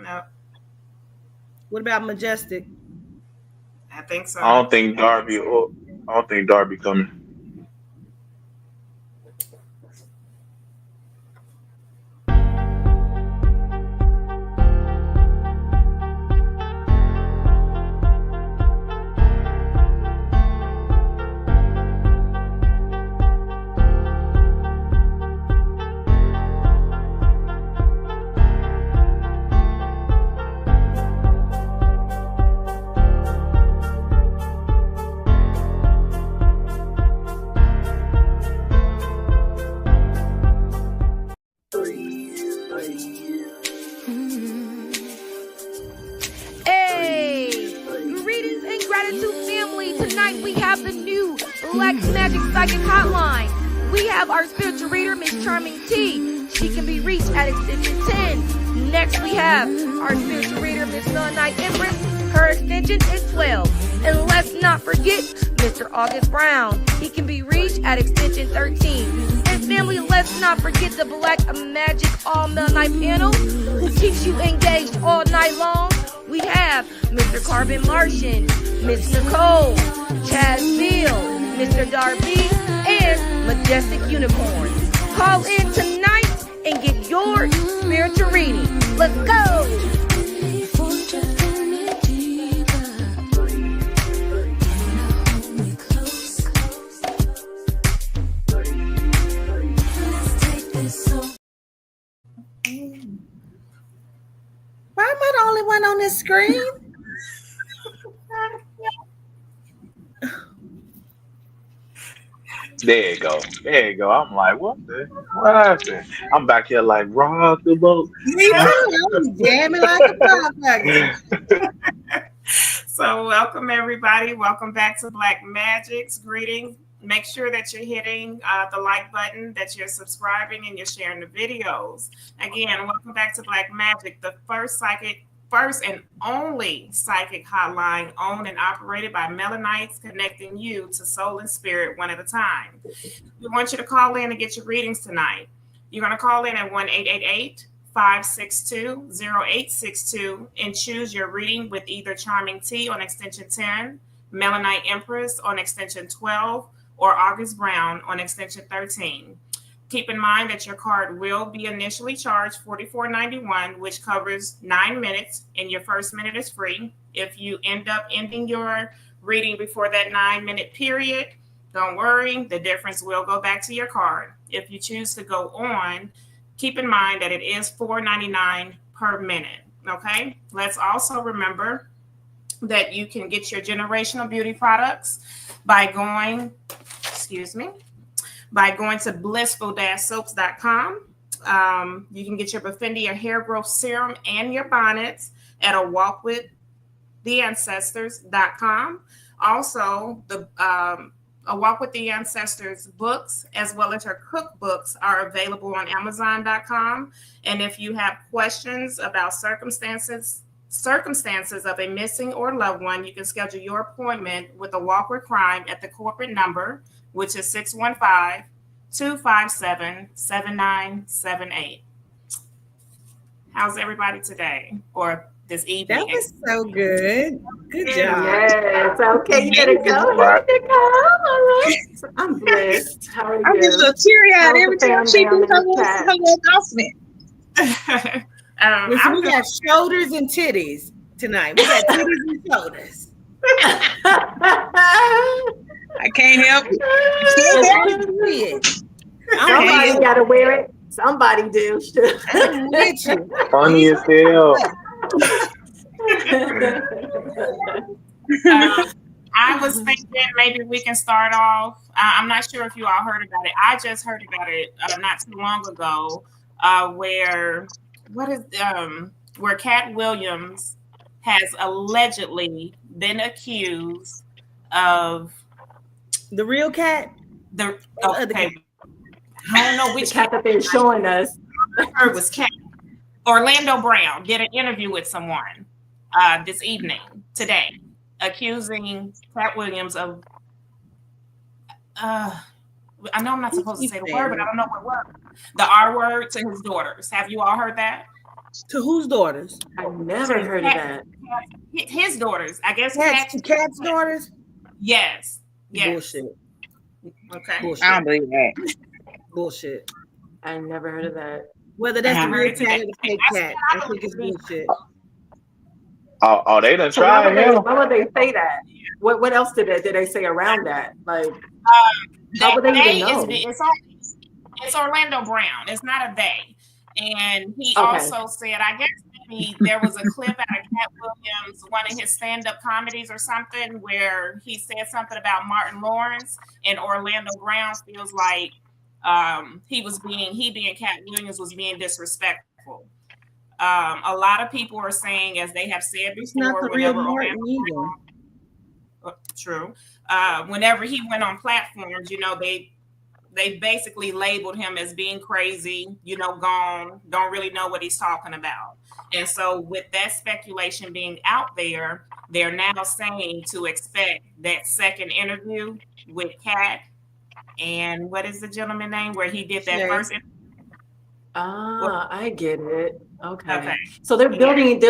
No. What about Majestic? I think so. I don't think Darby. I don't think Darby coming. Tonight we have the new Black Magic Psychic Hotline. We have our spiritual reader, Miss Charming T. She can be reached at extension 10. Next we have our spiritual reader, Miss Night Empress. Her extension is 12. And let's not forget Mr. August Brown. He can be reached at extension 13. And family, let's not forget the Black Magic All Night panel who keeps you engaged all night long. We have Mr. Carbon Martian, Miss Nicole, Chaz Bill, Mr. Darby, and Majestic Unicorn. Call in tonight and get your spiritual reading. Let's go! Why am I the only one on this screen? There you go. There you go. I'm like, what happened? I'm back here like rock the boat. Me too. I was jamming like a motherfucker. So welcome everybody. Welcome back to Black Magic's Greetings. Make sure that you're hitting the like button, that you're subscribing, and you're sharing the videos. Again, welcome back to Black Magic, the first and only psychic hotline owned and operated by Melanites, connecting you to soul and spirit one at a time. We want you to call in and get your readings tonight. You're going to call in at 1-888-562-0862 and choose your reading with either Charming T on extension 10, Melanite Empress on extension 12, or August Brown on extension 13. Keep in mind that your card will be initially charged $44.91, which covers 9 minutes, and your first minute is free. If you end up ending your reading before that 9-minute period, don't worry, the difference will go back to your card. If you choose to go on, keep in mind that it is $4.99 per minute, okay? Let's also remember that you can get your generational beauty products by going to blissful-soaps.com. You can get your Befendia hair growth serum and your bonnets at awalkwiththeancestors.com. Also, the A Walk with the Ancestors books, as well as her cookbooks, are available on Amazon.com. And if you have questions about circumstances of a missing or loved one, you can schedule your appointment with A Walk with Crime at the corporate number, which is 615-257-7978. How's everybody today or this evening? That was so good. Good job. Yes. Okay, you better go. All right. I'm blessed. How are you? I'm just a little teary-eyed every time she do her little announcement. We got shoulders and titties tonight. We got titties and shoulders. I can't help it. Somebody got to wear it. Somebody do. I'm with you. Funny as hell. I was thinking maybe we can start off. I'm not sure if you all heard about it. I just heard about it not too long ago, where Cat Williams has allegedly been accused of the real cat. I don't know which cat that they're showing us. It was Cat. Orlando Brown did an interview with someone this evening, today, accusing Cat Williams of. I know I'm not supposed to say the word, but I don't know what word. The R word to his daughters. Have you all heard that? To whose daughters? I never heard of that. His daughters, I guess. Cat's daughters? Yes. Bullshit. Okay. Bullshit. I don't believe that. Bullshit. I never heard of that. Whether that's the I heard real it cat today. or the fake cat, I think it's bullshit. Oh, they done So why tried would, him. why would they say that? What else did they say around that? Like, how would they even know? It's Orlando Brown. It's not a they. And he Okay. also said, I guess maybe there was a clip out of Cat Williams, one of his stand-up comedies or something, where he said something about Martin Lawrence, and Orlando Brown feels like he being Cat Williams was being disrespectful. A lot of people are saying, as they have said It's not before, the real whenever Martin either. True. Whenever he went on platforms, they basically labeled him as being crazy, gone, don't really know what he's talking about. And so with that speculation being out there, they're now saying to expect that second interview with Kat and what is the gentleman name where he did that first interview? I get it. Okay. So they're building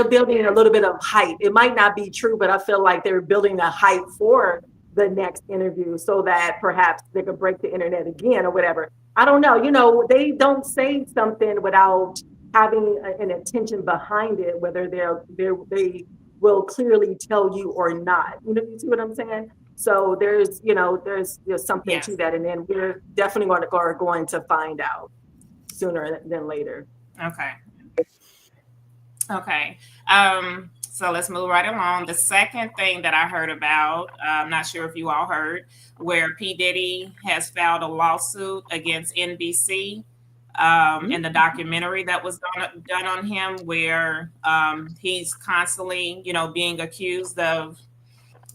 a little bit of hype. It might not be true, but I feel like they're building the hype for the next interview so that perhaps they could break the internet again or whatever. I don't know. They don't say something without having an intention behind it, whether they will clearly tell you or not. You see what I'm saying? So there's something to that, and then we're definitely going to find out sooner than later. Okay. So let's move right along. The second thing that I heard about, I'm not sure if you all heard, where P. Diddy has filed a lawsuit against NBC in the documentary that was done on him, where he's constantly, being accused of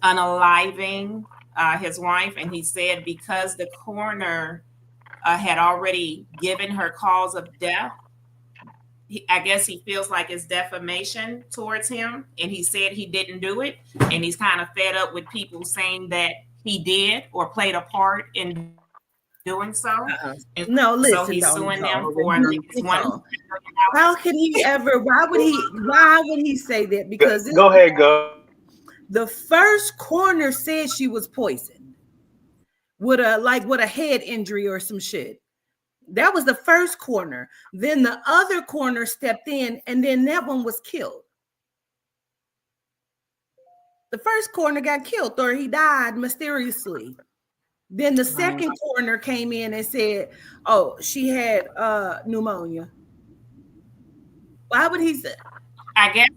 unaliving his wife. And he said because the coroner had already given her cause of death, I guess he feels like it's defamation towards him, and he said he didn't do it, and he's kind of fed up with people saying that he did or played a part in doing so. No, listen, so he's suing them for How could he ever? Why would he say that? Because go ahead, go. The first coroner said she was poisoned with a head injury or some shit. That was the first coroner. Then the other coroner stepped in, and then that one was killed. The first coroner got killed, or he died mysteriously. Then the second coroner came in and said, "Oh, she had pneumonia." Why would he say? I guess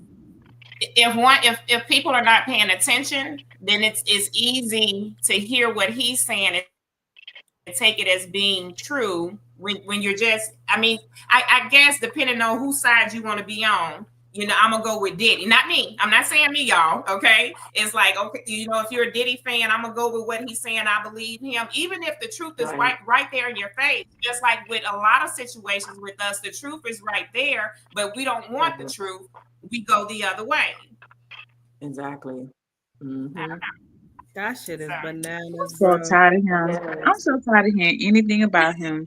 if people are not paying attention, then it's easy to hear what he's saying and take it as being true. When you're just, I guess depending on whose side you want to be on, I'm gonna go with Diddy, not me. I'm not saying me, y'all. Okay, it's like, okay, if you're a Diddy fan, I'm gonna go with what he's saying. I believe him, even if the truth is right there in your face. Just like with a lot of situations with us, the truth is right there, but we don't want the truth. We go the other way. Exactly. Mm-hmm. That shit is bananas. I'm so tired of him. Yes. I'm so tired of hearing anything about him.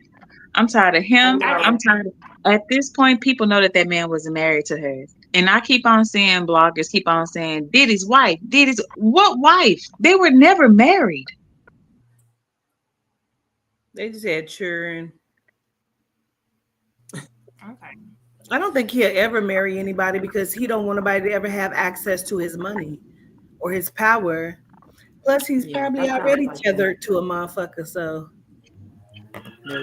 I'm tired of him. I'm tired of, at this point, people know that man wasn't married to her. And I keep on seeing bloggers keep on saying, Diddy's wife. Diddy's what wife? They were never married. They just had children. Okay. I don't think he'll ever marry anybody because he don't want nobody to ever have access to his money or his power. Plus, he's probably already tethered to a motherfucker, so.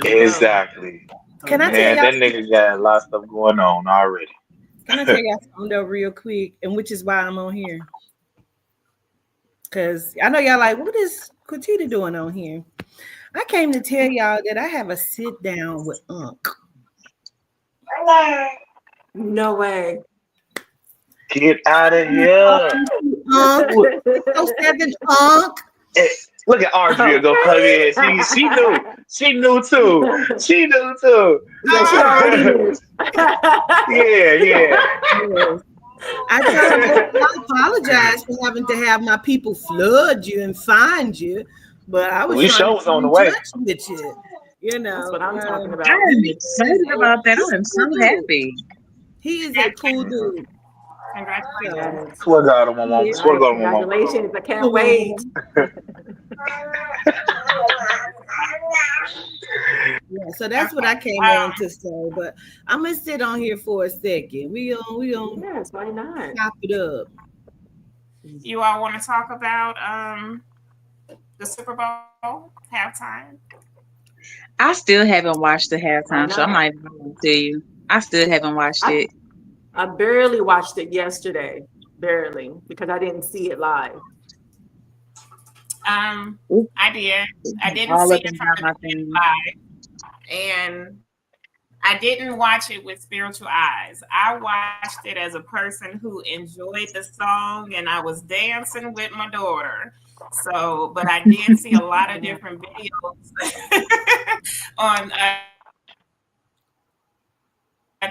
Exactly. Can I tell y'all? That nigga got a lot of stuff going on already. Can I tell y'all something though real quick? And which is why I'm on here. Because I know y'all like, what is Quintita doing on here? I came to tell y'all that I have a sit down with Unc. No way. Get out of here. Unc. 07 Unc. Hey, look at Audrey go come in. She knew. She knew too. She knew too. Yeah. I apologize for having to have my people flood you and find you, but I was shows on the way with you. That's what I'm talking about. I'm excited about that. I'm so happy. He is a cool dude. So Congratulations. Yes. Swear to God on my mama. yeah. Swear to Right. God on my mama. Congratulations. I can't wait. Yeah, so that's what Okay. I came on to say. But I'm gonna sit on here for a second. We gonna Yes, why not? chop it up. You all want to talk about the Super Bowl halftime? I still haven't watched the Why halftime show. I'm not? not even gonna tell you. I still haven't watched I it. I barely watched it yesterday. Barely, because I didn't see it live. It's I did. I didn't all see up it and from down the my beginning thing. live, and I didn't watch it with spiritual eyes. I watched it as a person who enjoyed the song, and I was dancing with my daughter. So, but I did see a lot of Yeah. different videos on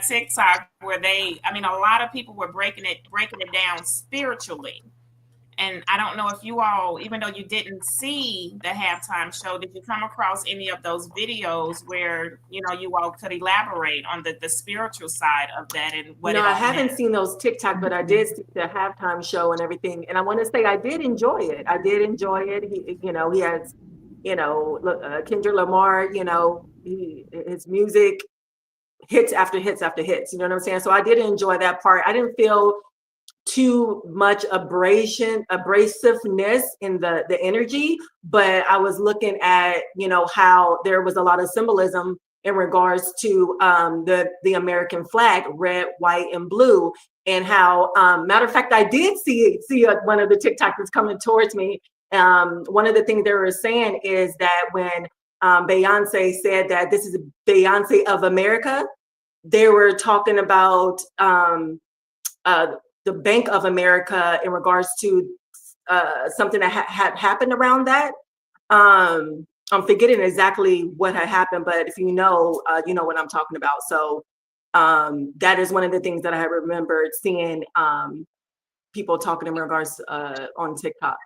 TikTok where a lot of people were breaking it down spiritually. And I don't know if you all, even though you didn't see the halftime show, did you come across any of those videos where, you all could elaborate on the spiritual side of that and what No, it I all haven't meant? seen those TikTok, but I did see the halftime show and everything. And I want to say I did enjoy it. I did enjoy it. He has, Kendrick Lamar, his music hits after hits after hits. You know what I'm saying? So I did enjoy that part. I didn't feel too much abrasiveness in the energy, but I was looking at how there was a lot of symbolism in regards to the American flag, red, white, and blue, and how matter of fact I did see one of the TikTokers coming towards me. One of the things they were saying is that when Beyonce said that this is Beyonce of America, they were talking about uh, the Bank of America in regards to something that had happened around that. I'm forgetting exactly what had happened, but if you know what I'm talking about. So that is one of the things that I remembered seeing people talking in regards on TikTok.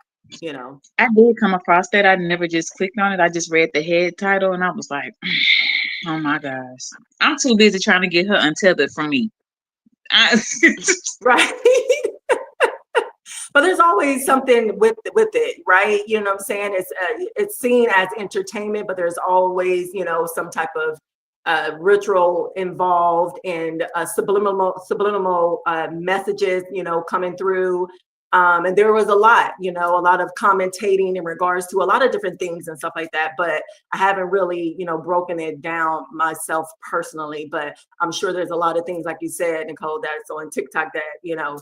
I did come across that. I never just clicked on it. I just read the head title and I was like, oh my gosh. I'm too busy trying to get her untethered from me. I, Right. But there's always something with it, right? You know what I'm saying? It's seen as entertainment, but there's always some type of ritual involved and subliminal messages coming through. And there was a lot of commentating in regards to a lot of different things and stuff like that. But I haven't really broken it down myself personally. But I'm sure there's a lot of things, like you said, Nicole, that's on TikTok that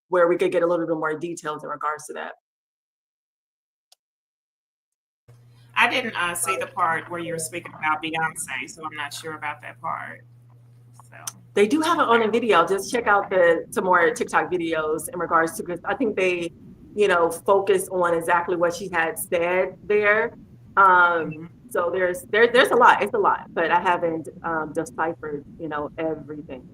where we could get a little bit more details in regards to that. I didn't see the part where you were speaking about Beyonce, so I'm not sure about that part. So They do have it on a video. Just check out some more TikTok videos in regards to, because I think they, focus on exactly what she had said there. So there's a lot. It's a lot, but I haven't deciphered, everything.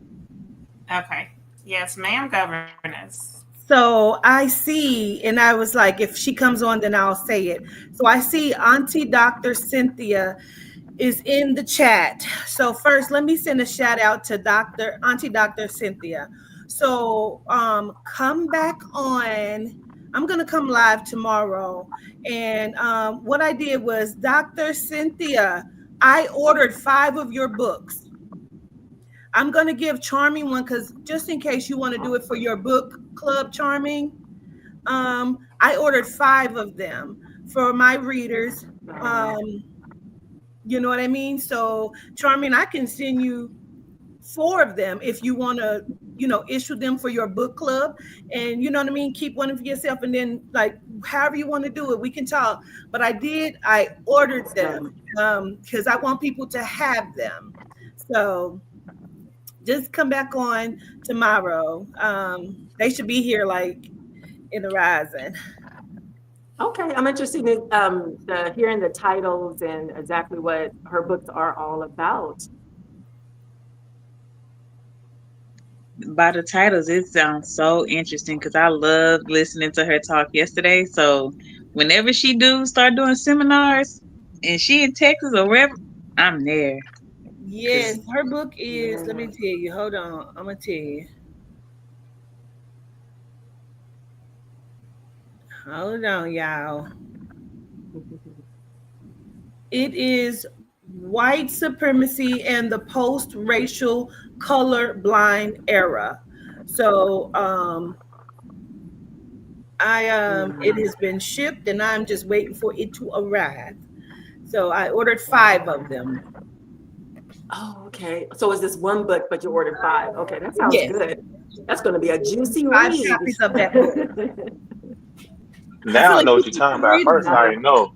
okay, yes, ma'am, governess. So I see, and I was like, if she comes on, then I'll say it. So I see Auntie Dr. Cynthia is in the chat. So first, let me send a shout out to Auntie Dr. Cynthia. So come back on. I'm gonna come live tomorrow. And what I did was, Dr. Cynthia, I ordered 5 of your books. I'm going to give Charming one because just in case you want to do it for your book club, Charming, I ordered 5 of them for my readers. You know what I mean? So, Charming, I can send you 4 of them if you want to, issue them for your book club. And you know what I mean? Keep one for yourself, and then, like, however you want to do it, we can talk. But I ordered them because I want people to have them. So just come back on tomorrow. They should be here like in the rising. Okay, I'm interested in hearing the titles and exactly what her books are all about. by the titles, it sounds so interesting because I loved listening to her talk yesterday. So whenever she start doing seminars and she in Texas or wherever, I'm there. Yes, her book is. Let me Yeah. tell you. Hold on. I'm gonna tell you. Hold on, y'all. It is White Supremacy and the Post-Racial Color Blind Era. So I it Mhm. has been shipped and I'm just waiting for it to arrive. So I ordered 5 of them. Oh, okay. So is this one book, but you ordered 5? Okay, that sounds Yes, good. That's going to be a juicy 5 copies read. of that book. I feel Now I like know what you're people talking should about. At read first, I about already it. know.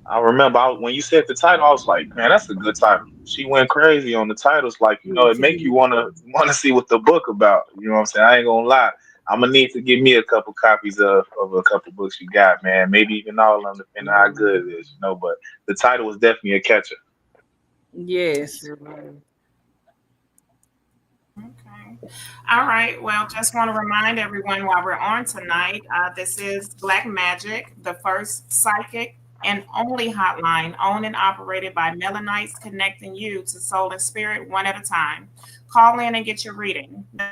I remember when you said the title, I was like, man, that's a good title. She went crazy on the titles, like Me it make you too. wanna see what the book about. You know what I'm saying? I ain't gonna lie. I'm gonna need to give me a couple copies of a couple books you got, man. Maybe even all of them, depending on how good it is, But the title was definitely a catcher. Yes. Sure was. Okay. All right. Well, just want to remind everyone while we're on tonight, this is Black Magic, the first psychic and only hotline owned and operated by Melanites, connecting you to soul and spirit one at a time. Call in and get your reading. The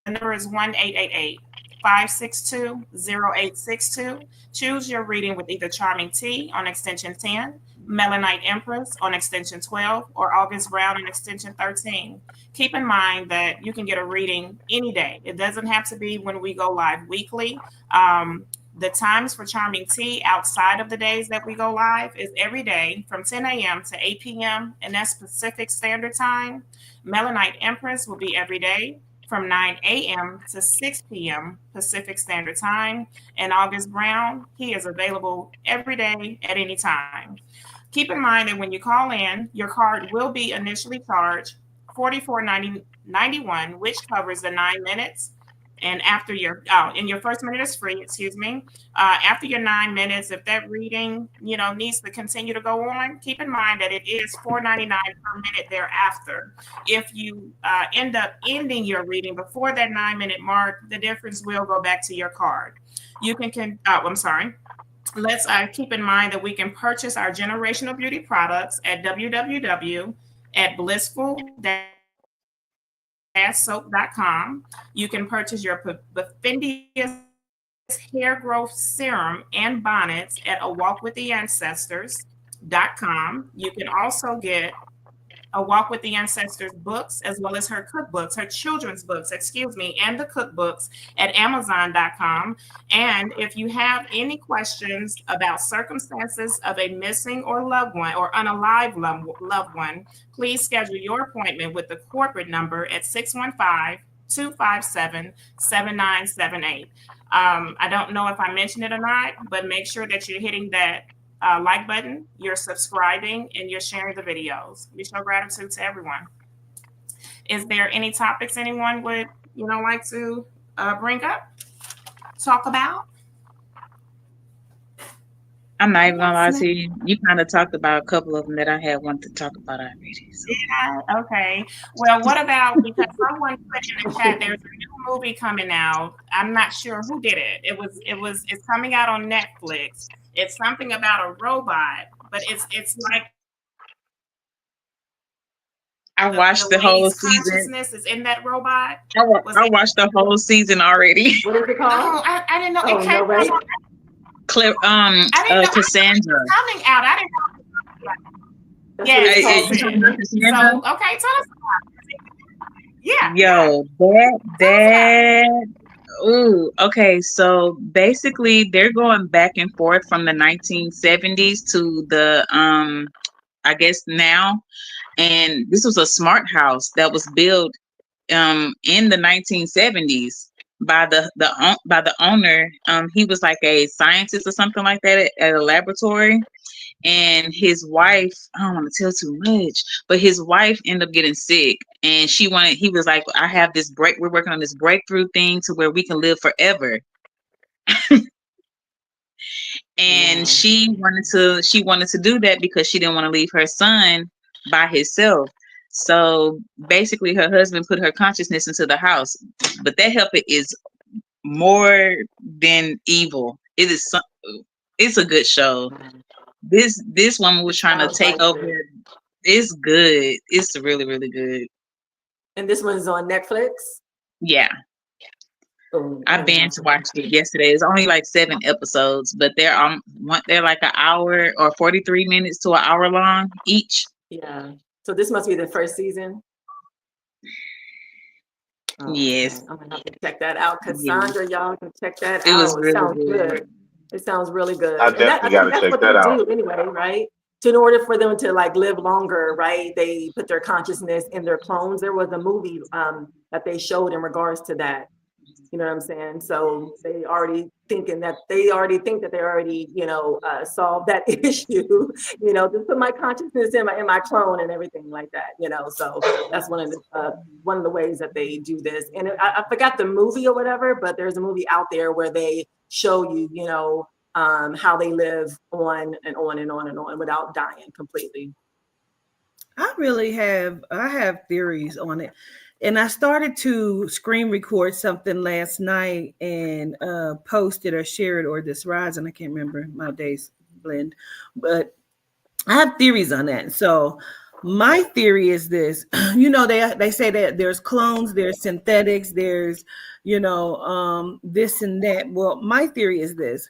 number is 1-888-562-0862. Choose your reading with either Charming T on extension 10, Melanite Empress on extension 12, or August Brown on extension 13. Keep in mind that you can get a reading any day. It doesn't have to be when we go live weekly. The times for Charming Tea outside of the days that we go live is every day from 10 a.m. to 8 p.m. and that's Pacific Standard Time. Melanite Empress will be every day from 9 a.m. to 6 p.m. Pacific Standard Time. And August Brown, he is available every day at any time. Keep in mind that when you call in, your card will be initially charged $44.91, which covers the 9 minutes. And after in your first minute is free, excuse me. After your 9 minutes, if that reading, needs to continue to go on, keep in mind that it is $4.99 per minute thereafter. If you end up ending your reading before that 9 minute mark, the difference will go back to your card. I'm sorry. Let's keep in mind that we can purchase our generational beauty products at www at blissful-soap.com. You can purchase your Befendius hair growth serum and bonnets at awalkwiththeancestors.com. You can also get A Walk with the Ancestors books, as well as her cookbooks, her children's books, excuse me, and the cookbooks at Amazon.com. And if you have any questions about circumstances of a missing or loved one or unalive loved one, please schedule your appointment with the corporate number at 615-257-7978. I don't know if I mentioned it or not, but make sure that you're hitting that like button, you're subscribing, and you're sharing the videos. We show gratitude to everyone. Is there any topics anyone would like to bring up, talk about? I'm not even gonna Yes, lie ma'am. to you. You kind of talked about a couple of them that I had wanted to talk about already. So Yeah, okay. Well, what about, because someone put in the chat, there's a new movie coming out. I'm not sure who did it. It's coming out on Netflix. It's something about a robot, but it's like I the watched the whole lady's season. consciousness is in that robot. Was I it? watched the whole season already. What is it called? Oh, I didn't know it Oh, came no, out. right? Clip, I didn't know it Cassandra. was coming out. I didn't know. That's what Yes, it's yes. called, You talking about Cassandra. So, Cassandra? okay, tell us about it. Yeah, yeah. Yo, that Tell us about it. that. Ooh, okay. So basically, they're going back and forth from the 1970s to the I guess now. And this was a smart house that was built in the 1970s by the owner. He was like a scientist or something like that at a laboratory, and his wife, I don't want to tell too much, but his wife ended up getting sick, and he was like, I have this we're working on this breakthrough thing to where we can live forever. And Wow. she wanted to do that because she didn't want to leave her son by himself. So basically her husband put her consciousness into the house, but that helper is more than evil. It's a good show. This woman was It trying to sounds take like over it. It's good. It's really, really good. And this one's on Netflix. Yeah. Oh, I binge watched it yesterday. It's only like 7 episodes, but they're like an hour or 43 minutes to an hour long each. yeah. So this must be the first season. Oh, Yes. okay. I'm gonna have to check that out. Yes. Cassandra, y'all can check that It was out. It really sounds good. good. It sounds really good. I And I definitely think got to that's check what that they out. do anyway, right? So in order for them to like live longer, right? They put their consciousness in their clones. There was a movie that they showed in regards to that. You know what I'm saying? So they already think that they already, solved that issue, just put my consciousness in my clone and everything like that, So that's one of the ways that they do this. And I forgot the movie or whatever, but there's a movie out there where they show you, how they live on and on and on and on without dying completely. I have theories on it. And I started to screen record something last night and post it or share it or this rise, and I can't remember, my days blend, but I have theories on that. So my theory is this, they say that there's clones, there's synthetics, there's, this and that. Well, my theory is this.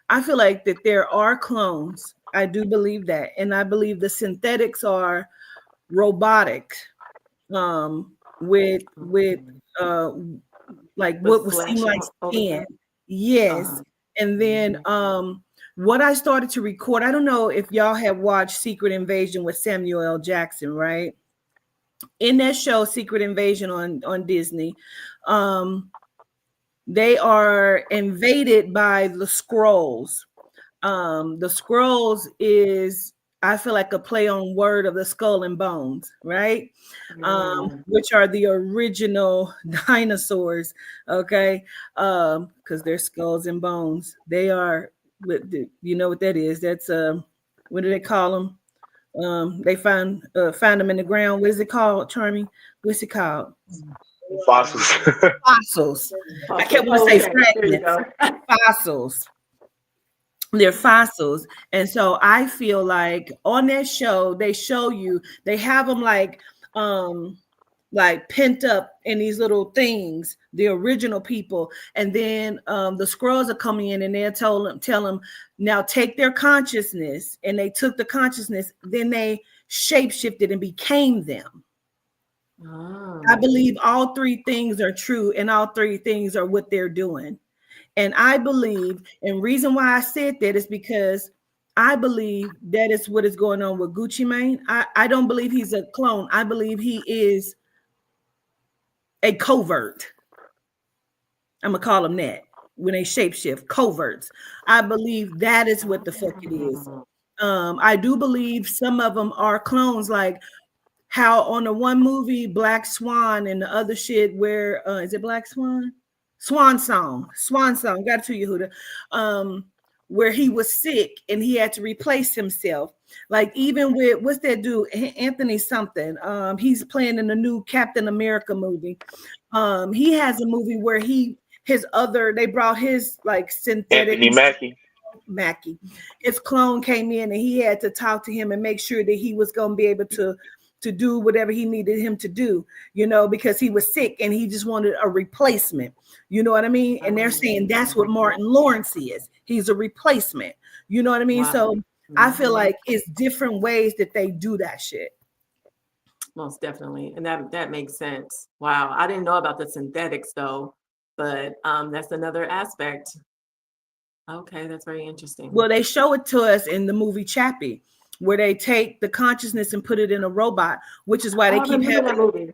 I feel like that there are clones. I do believe that. And I believe the synthetics are robotic, with like what With would seem flesh like over skin. there. Yes. And then what I started to record, I don't know if y'all have watched Secret Invasion with Samuel L. Jackson, right? In that show, Secret Invasion on Disney, they are invaded by the Skrulls. The Skrulls is, I feel like, a play on word of the skull and bones, right? Which are the original dinosaurs, okay? Because they're skulls and bones. They are, you know what that is? That's what do they call them? They found them in the ground. What is it called, Charmy? What's it called? Fossils. Fossils. I kept want to say fragments. Fossils. They're fossils. And so I feel like on that show, they show you, they have them like pent up in these little things, the original people. And then the Skrulls are coming in and they'll tell them, now take their consciousness. And they took the consciousness, then they shapeshifted and became them. Oh. I believe all three things are true, and all three things are what they're doing. And I believe, and reason why I said that is because I believe that is what is going on with Gucci Mane. I don't believe he's a clone. I believe he is a covert. I'm going to call him that when they shapeshift, coverts. I believe that is what the fuck it is. I do believe some of them are clones, like how on the one movie, Black Swan, and the other shit where, is it Black Swan? Swan Song, got it to you, Huda. Where he was sick and he had to replace himself. Like even with, what's that dude, Anthony something? He's playing in the new Captain America movie. He has a movie where they brought his like synthetic Anthony Mackie. His clone came in and he had to talk to him and make sure that he was going to be able to do whatever he needed him to do, because he was sick and he just wanted a replacement. You know what I mean? And they're saying that's what Martin Lawrence is. He's a replacement. You know what I mean? Wow. So I feel like it's different ways that they do that shit. Most definitely. And that makes sense. Wow. I didn't know about the synthetics though, but that's another aspect. Okay, that's very interesting. Well, they show it to us in the movie Chappie, where they take the consciousness and put it in a robot, which is why they keep having that movie.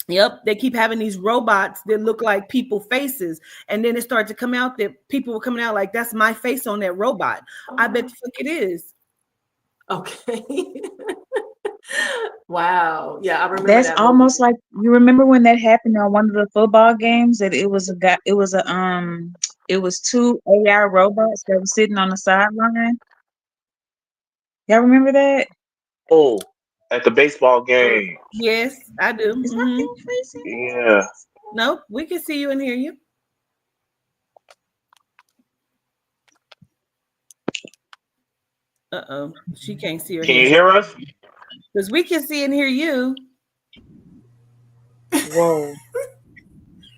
Yep, they keep having these robots that look like people faces, and then it started to come out that people were coming out like, that's my face on that robot. I bet the fuck it is. Okay. Wow. Yeah, I remember. That's that almost like, you remember when that happened on one of the football games, that it was two AI robots that were sitting on the sideline. Y'all remember that? Oh, at the baseball game. Yes, I do. Is that crazy? Yeah. Nope, we can see you and hear you. Uh-oh, she can't see her. Can you hear us? Because we can see and hear you. Whoa.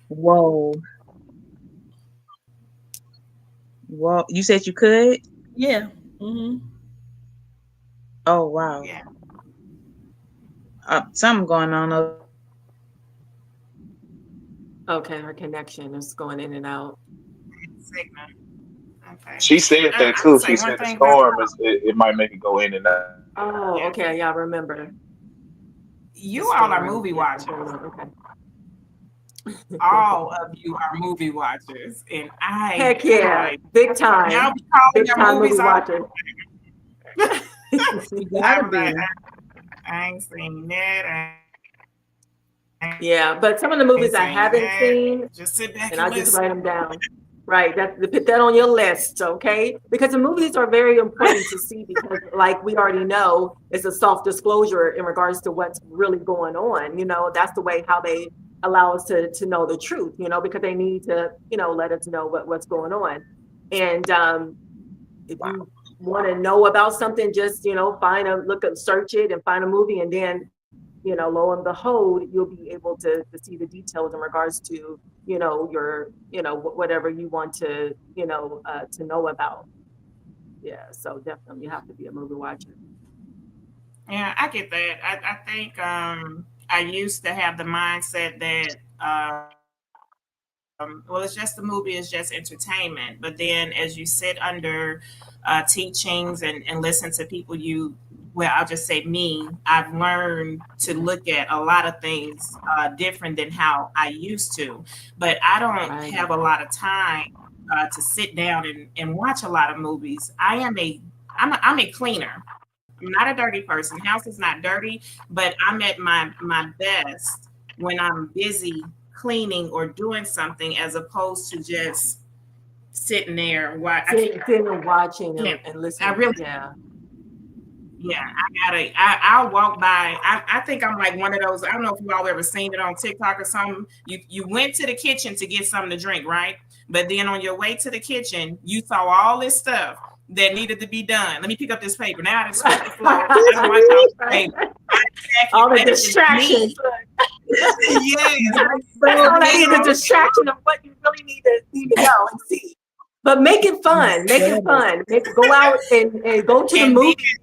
Whoa. Whoa. You said you could? Yeah. Mm-hmm. Oh, wow. Yeah. Something going on over. Okay, her connection is going in and out. Signal. Okay. She said that I too. can She say one said the thing about storm it might make it go in and out. Oh, Yeah. okay. Yeah, I remember. you all are movie watchers. Okay. All of you are movie watchers, and I Heck yeah, like big time. y'all be calling Big your time movies movie all. watcher. You gotta be. I ain't seen that. Yeah, but some of the movies I haven't seen, Just sit back and and I just listen. write them down. Right, put that on your list, okay? Because the movies are very important to see because, like we already know, it's a self-disclosure in regards to what's really going on. You know, that's the way how they allow us to know the truth. You know, because they need to, let us know what's going on. And if you want to know about something, just search it and find a movie, and then lo and behold, you'll be able to see the details in regards to, your, whatever you want to know about. Yeah. So definitely you have to be a movie watcher. Yeah, I get that. I think I used to have the mindset that well, it's just the movie, it's just entertainment. But then as you sit under teachings and listen to people, well, I'll just say me, I've learned to look at a lot of things different than how I used to. But I don't have a lot of time to sit down and watch a lot of movies. I'm a cleaner. I'm not a dirty person. House is not dirty, but I'm at my best when I'm busy cleaning or doing something as opposed to just sitting there and sitting and watching and listening. I really, I'll walk by. I think I'm like one of those. I don't know if you all ever seen it on TikTok or something. You went to the kitchen to get something to drink, right? But then on your way to the kitchen, you saw all this stuff that needed to be done. Let me pick up this paper. Now I just swept the floor. I don't like all the paper. All the distractions. Yes. That's all that is, a distraction of what you really need to know and see. But make it fun. Make it fun. Go out and go to the movies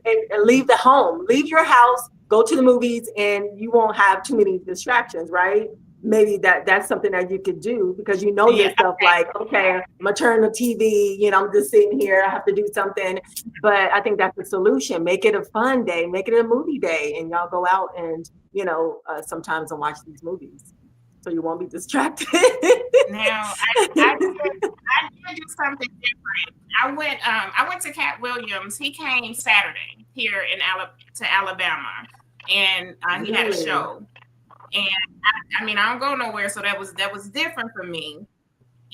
and leave the home. Leave your house, go to the movies, and you won't have too many distractions, right? Maybe that's something that you could do because yourself like, okay, I'm gonna turn the TV, I'm just sitting here, I have to do something. But I think that's the solution. Make it a fun day, make it a movie day, and y'all go out and, sometimes and watch these movies. So you won't be distracted. Now, I did do something different. I went to Cat Williams. He came Saturday here to Alabama, and he had a show. And I don't go nowhere, so that was different for me.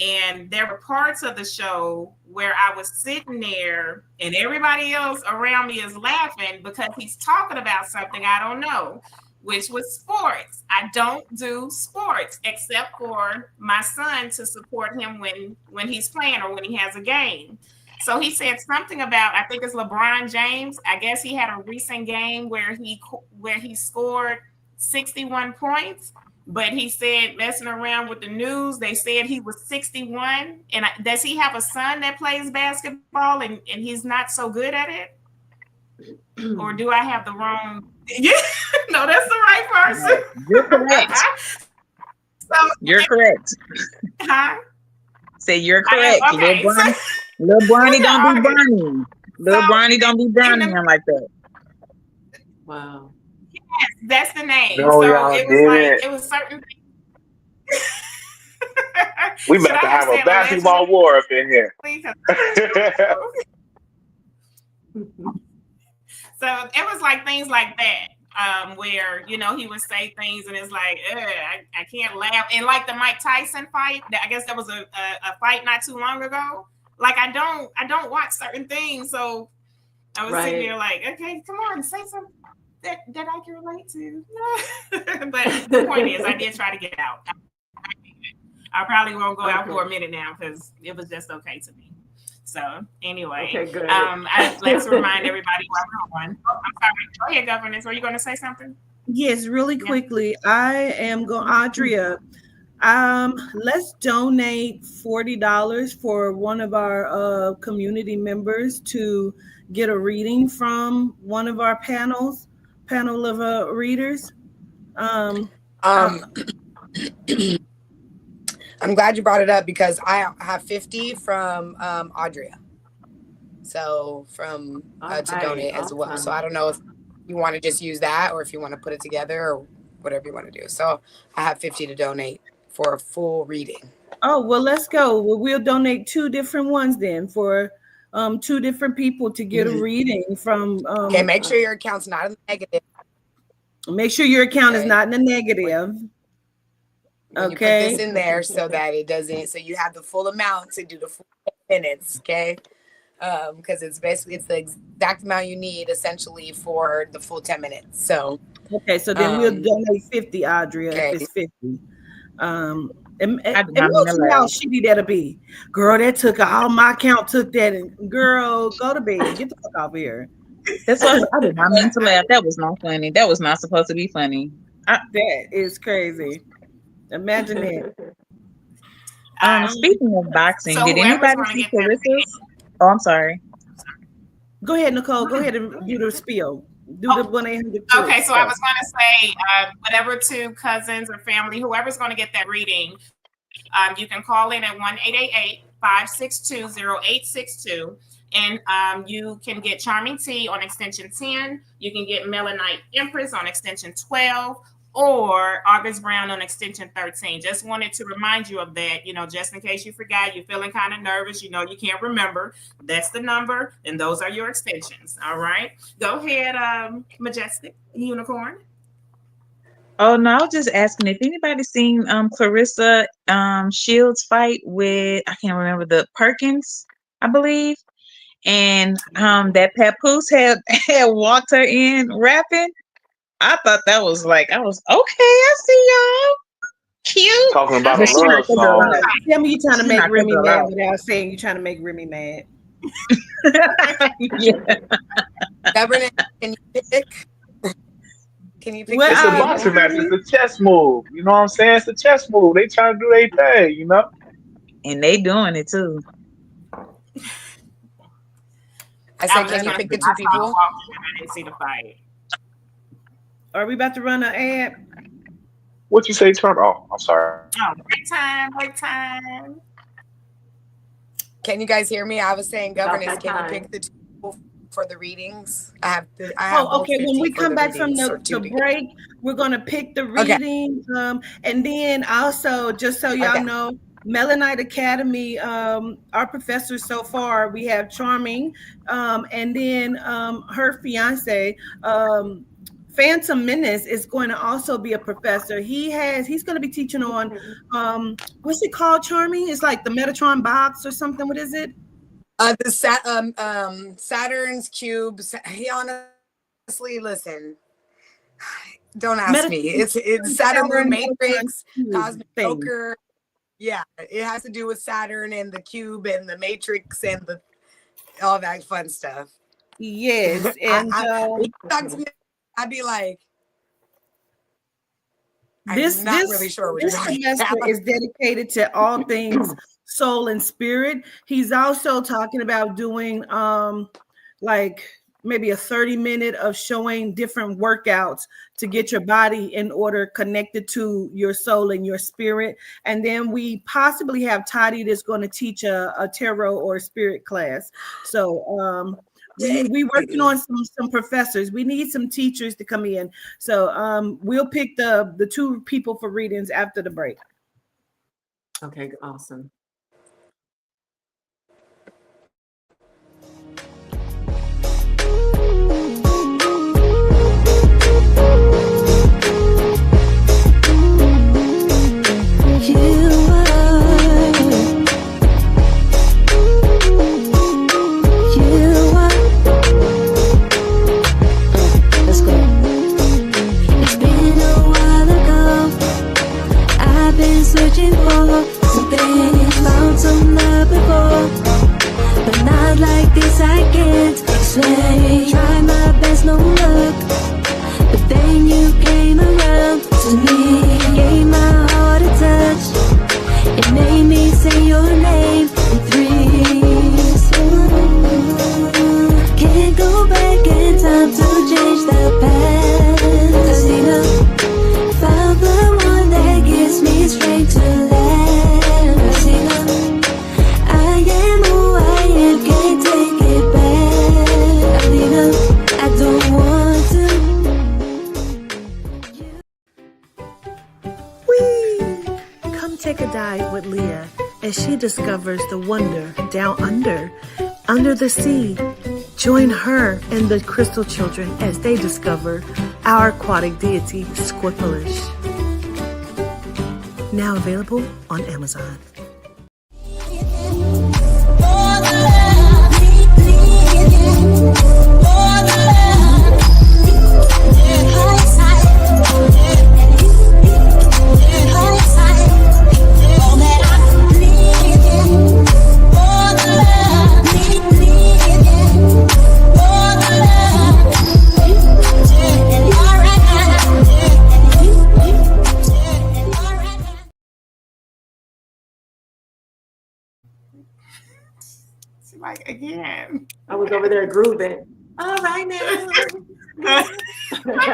And there were parts of the show where I was sitting there, and everybody else around me is laughing because he's talking about something I don't know, which was sports. I don't do sports except for my son to support him when he's playing or when he has a game. So he said something about, I think it's LeBron James. I guess he had a recent game where he scored 61 points, but he said, messing around with the news, they said he was 61. And does he have a son that plays basketball and he's not so good at it? Or do I have the wrong? Yeah, no, that's the right person. You're correct. You're correct. Huh? Say you're correct. Okay. Little Bronny don't be Bronny. Little Bronny don't be Bronny like that. Wow. Yes, that's the name. No, so it was certain things. We about to have a basketball war up in here. So it was like things like that, where he would say things and it's like, I can't laugh. And like the Mike Tyson fight, I guess that was a fight not too long ago. Like I don't watch certain things, so I was sitting there like, okay, come on, say something that I can relate to. But the point is, I did try to get out. I probably won't go out for a minute now because it was just okay to me. So anyway, Okay, good. let's remind everybody why we're on. Oh, I'm sorry. Go ahead, Governess. Were you going to say something? Yes, really quickly. I am going, Audria. Let's donate $40 for one of our community members to get a reading from one of our panel of readers. I'm glad you brought it up because I have 50 from Audria. So from to donate as well. So I don't know if you want to just use that or if you want to put it together or whatever you want to do. So I have 50 to donate for a full reading. Oh, well, let's go. Well, we'll donate 2 different ones then for 2 different people to get a reading from. Okay, make sure your account's not in the negative. Make sure your account is not in the negative. When you put this in there so that it doesn't, so you have the full amount to do the full 10 minutes, okay? Because it's basically, it's the exact amount you need essentially for the full 10 minutes. So okay, so then we'll donate 50, Audria, if it's 50. And how shitty that'll be. Girl, that took all my account, took that, and girl, go to bed. Get the fuck out of here. That's why I did not mean to laugh. That was not funny. That was not supposed to be funny. That is crazy. Imagine that. Speaking of boxing, did anybody see Carissa's? Oh, I'm sorry. Go ahead, Nicole. Go ahead and do the spiel. Do the 1-800. Okay, so I was going to say, whatever 2 cousins or family, whoever's going to get that reading, you can call in at 1-888-562-0862. And you can get Charming Tea on extension 10. You can get Melanite Empress on extension 12. Or August Brown on extension 13. Just wanted to remind you of that, just in case you forgot, you're feeling kind of nervous, you can't remember. That's the number, and those are your extensions. All right. Go ahead, Majestic Unicorn. Oh, no, I was just asking if anybody's seen Clarissa Shields fight with, I can't remember, the Perkins, I believe. And that Papoose had walked her in rapping. I thought that was okay, I see y'all. Cute. Talking about a love song. Tell me you're trying to make Remy mad without saying you're trying to make Remy mad. Yeah. Governor, can you pick? Can you pick? It's a boxing match. It's a chess move. You know what I'm saying? It's a chess move. They trying to do their thing, And they doing it too. I said, can you pick the 2 people? I didn't see the fight. Are we about to run an ad? What you say, Trump? Oh, I'm sorry. Oh, break time. Can you guys hear me? I was saying, Governess, can you pick the 2 people for the readings? I have okay. When we come back from the break, we're going to pick the reading. Okay. And then also, just so y'all know, Melanite Academy, our professors so far, we have Charming, and then her fiance, Phantom Menace is going to also be a professor. He's going to be teaching on what's it called, Charming? It's like the Metatron box or something. What is it? Saturn's cubes. He honestly, listen, don't ask me. It's Saturn, Matrix, Cosmic Joker. Yeah, it has to do with Saturn and the cube and the Matrix and all that fun stuff. Yes, and I'd be like, I'm not really sure what this semester is dedicated to all things soul and spirit. He's also talking about doing like maybe a 30-minute of showing different workouts to get your body in order connected to your soul and your spirit. And then we possibly have Toddy that's going to teach a tarot or spirit class. So we working on some professors. We need some teachers to come in. So we'll pick the 2 people for readings after the break. Okay, awesome. Searching for something you found some love before. but not like this. I can't explain. Try my best, no luck. But then you came around to me, gave my heart a touch. It made me say your name in threes. Can't go back in time to change the past. You know, found the one that gets me straight to last. You know, I am who I am, can't take it back. You know, I don't want to. Whee! Come take a dive with Leah as she discovers the wonder down under the sea. Join her and the Crystal Children as they discover our aquatic deity, Squirpelish. Now available on Amazon. Like again. I was over there grooving. All right now. I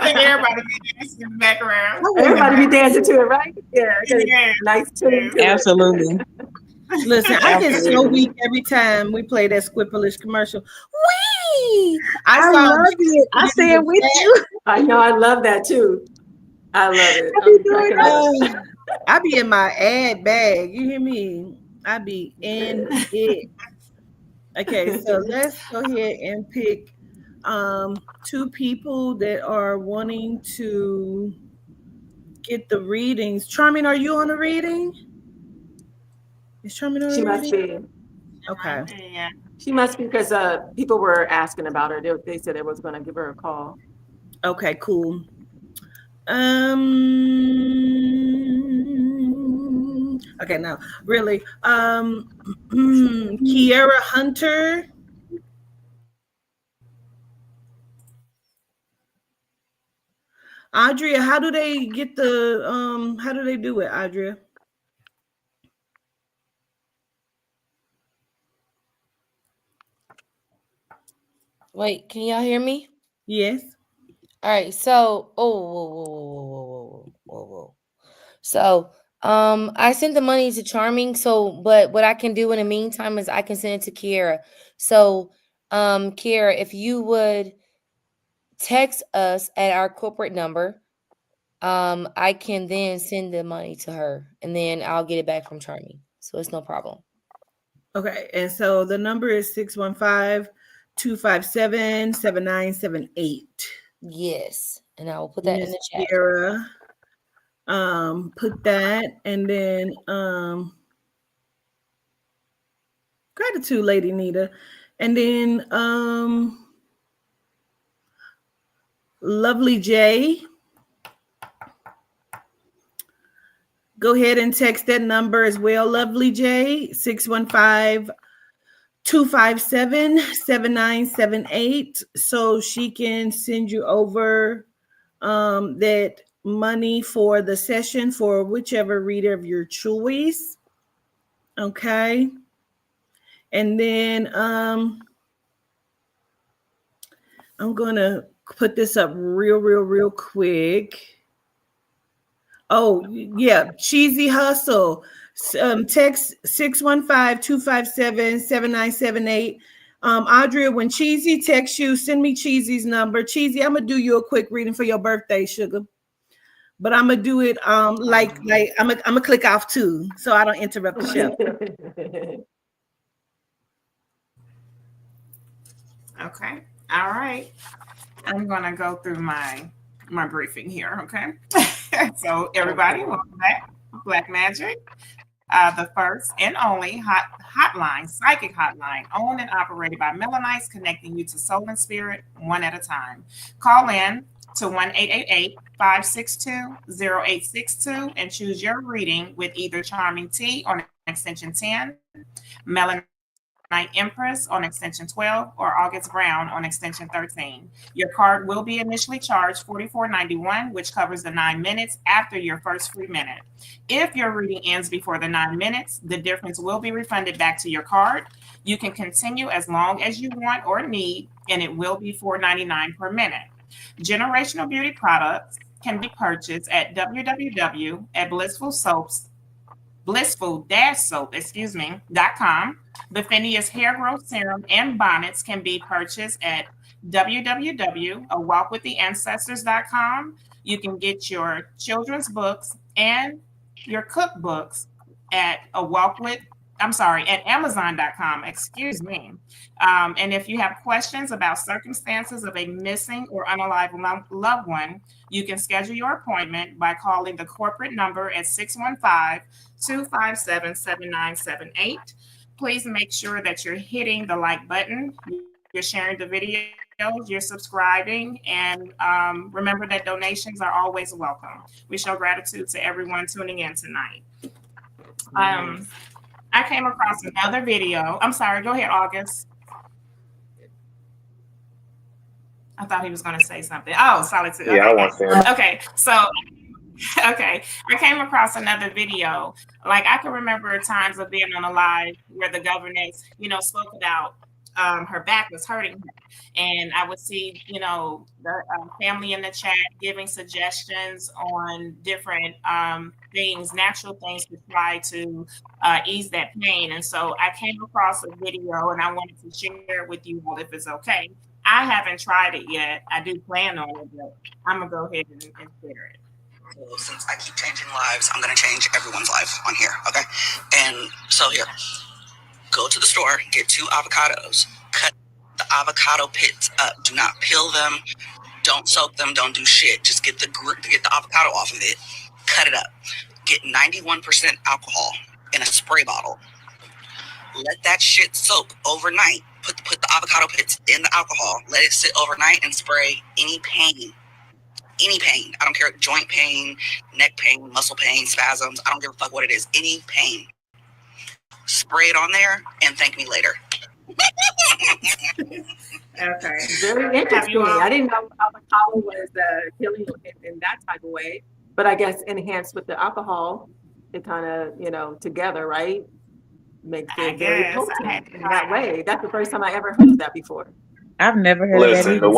think everybody be dancing in the background. Everybody be dancing to it, right? Yeah. Yeah. Nice tune. Absolutely. Listen, I get so weak every time we play that Squirpelish commercial. Whee! I love it. I say it with you. I know. I love that too. I love it. I be in my ad bag. You hear me? I be in it. Okay, so let's go ahead and pick two people that are wanting to get the readings. Charmin, are you on the reading? Is Charmin on the reading? She must be. Okay. Yeah. She must be because people were asking about her. They said they was going to give her a call. Okay, cool. Okay, now really, Kiera Hunter. Adria, how do they get the how do they do it, Adria? Wait, can y'all hear me? Yes. All right, so whoa. So I sent the money to Charming, but what I can do in the meantime is I can send it to Kiera. So Kiera, if you would text us at our corporate number, I can then send the money to her and then I'll get it back from Charming. So it's no problem. Okay, and so the number is 615-257-7978. Yes, and I will put that in the chat. Kiera, put that, and then gratitude, Lady Nita, and then Lovely J. Go ahead and text that number as well, Lovely J, 615-257-7978, so she can send you over that money for the session for whichever reader of your choice. Okay. And then I'm gonna put this up real quick. Oh, yeah, Cheesy Hustle. Text 615-257-7978. Audrey, when Cheesy texts you, send me Cheesy's number. Cheesy, I'm gonna do you a quick reading for your birthday, sugar. But I'm gonna do it like I'm gonna click off too, so I don't interrupt the show. Okay. All right. I'm gonna go through my briefing here. Okay. So everybody, welcome back. Black Magic, the first and only psychic hotline, owned and operated by Melanites, connecting you to soul and spirit one at a time. Call in to 1-888-562-0862 and choose your reading with either Charming T on extension 10, Melanie Empress on extension 12 or August Brown on extension 13. Your card will be initially charged $44.91, which covers the 9 minutes after your first free minute. If your reading ends before the 9 minutes, the difference will be refunded back to your card. You can continue as long as you want or need, and it will be $4.99 per minute. Generational beauty products can be purchased at www at blissful-soap.com. The Phineas Hair Growth Serum and Bonnets can be purchased at www.awalkwiththeancestors.com. You can get your children's books and your cookbooks at at Amazon.com. Excuse me. And if you have questions about circumstances of a missing or unalive loved one, you can schedule your appointment by calling the corporate number at 615-257-7978. Please make sure that you're hitting the like button, you're sharing the videos, you're subscribing, and remember that donations are always welcome. We show gratitude to everyone tuning in tonight. I came across another video. I'm sorry, go ahead, August. I thought he was going to say something. Oh, solitude. Yeah, I want to say that. Okay, so I came across another video. Like, I can remember times of being on a live where the governess, spoke about her back was hurting her. And I would see, the family in the chat giving suggestions on different things, natural things to try to ease that pain. And so I came across a video and I wanted to share it with you all if it's okay. I haven't tried it yet. I do plan on it, but I'm going to go ahead and share it. Since I keep changing lives, I'm going to change everyone's life on here, okay? And so here, go to the store, get 2 avocados, cut the avocado pits up. Do not peel them, don't soak them, don't do shit. Just get the avocado off of it, cut it up. Get 91% alcohol in a spray bottle. Let that shit soak overnight. Put the avocado pits in the alcohol. Let it sit overnight and spray any pain. Any pain. I don't care. Joint pain, neck pain, muscle pain, spasms. I don't give a fuck what it is. Any pain. Spray it on there and thank me later. Okay. Very interesting. I didn't know avocado was healing in that type of way. But I guess enhanced with the alcohol, it kind of, together, right? Makes it very potent in that way. That's the first time I ever heard of that before. I've never heard Listen, of that either.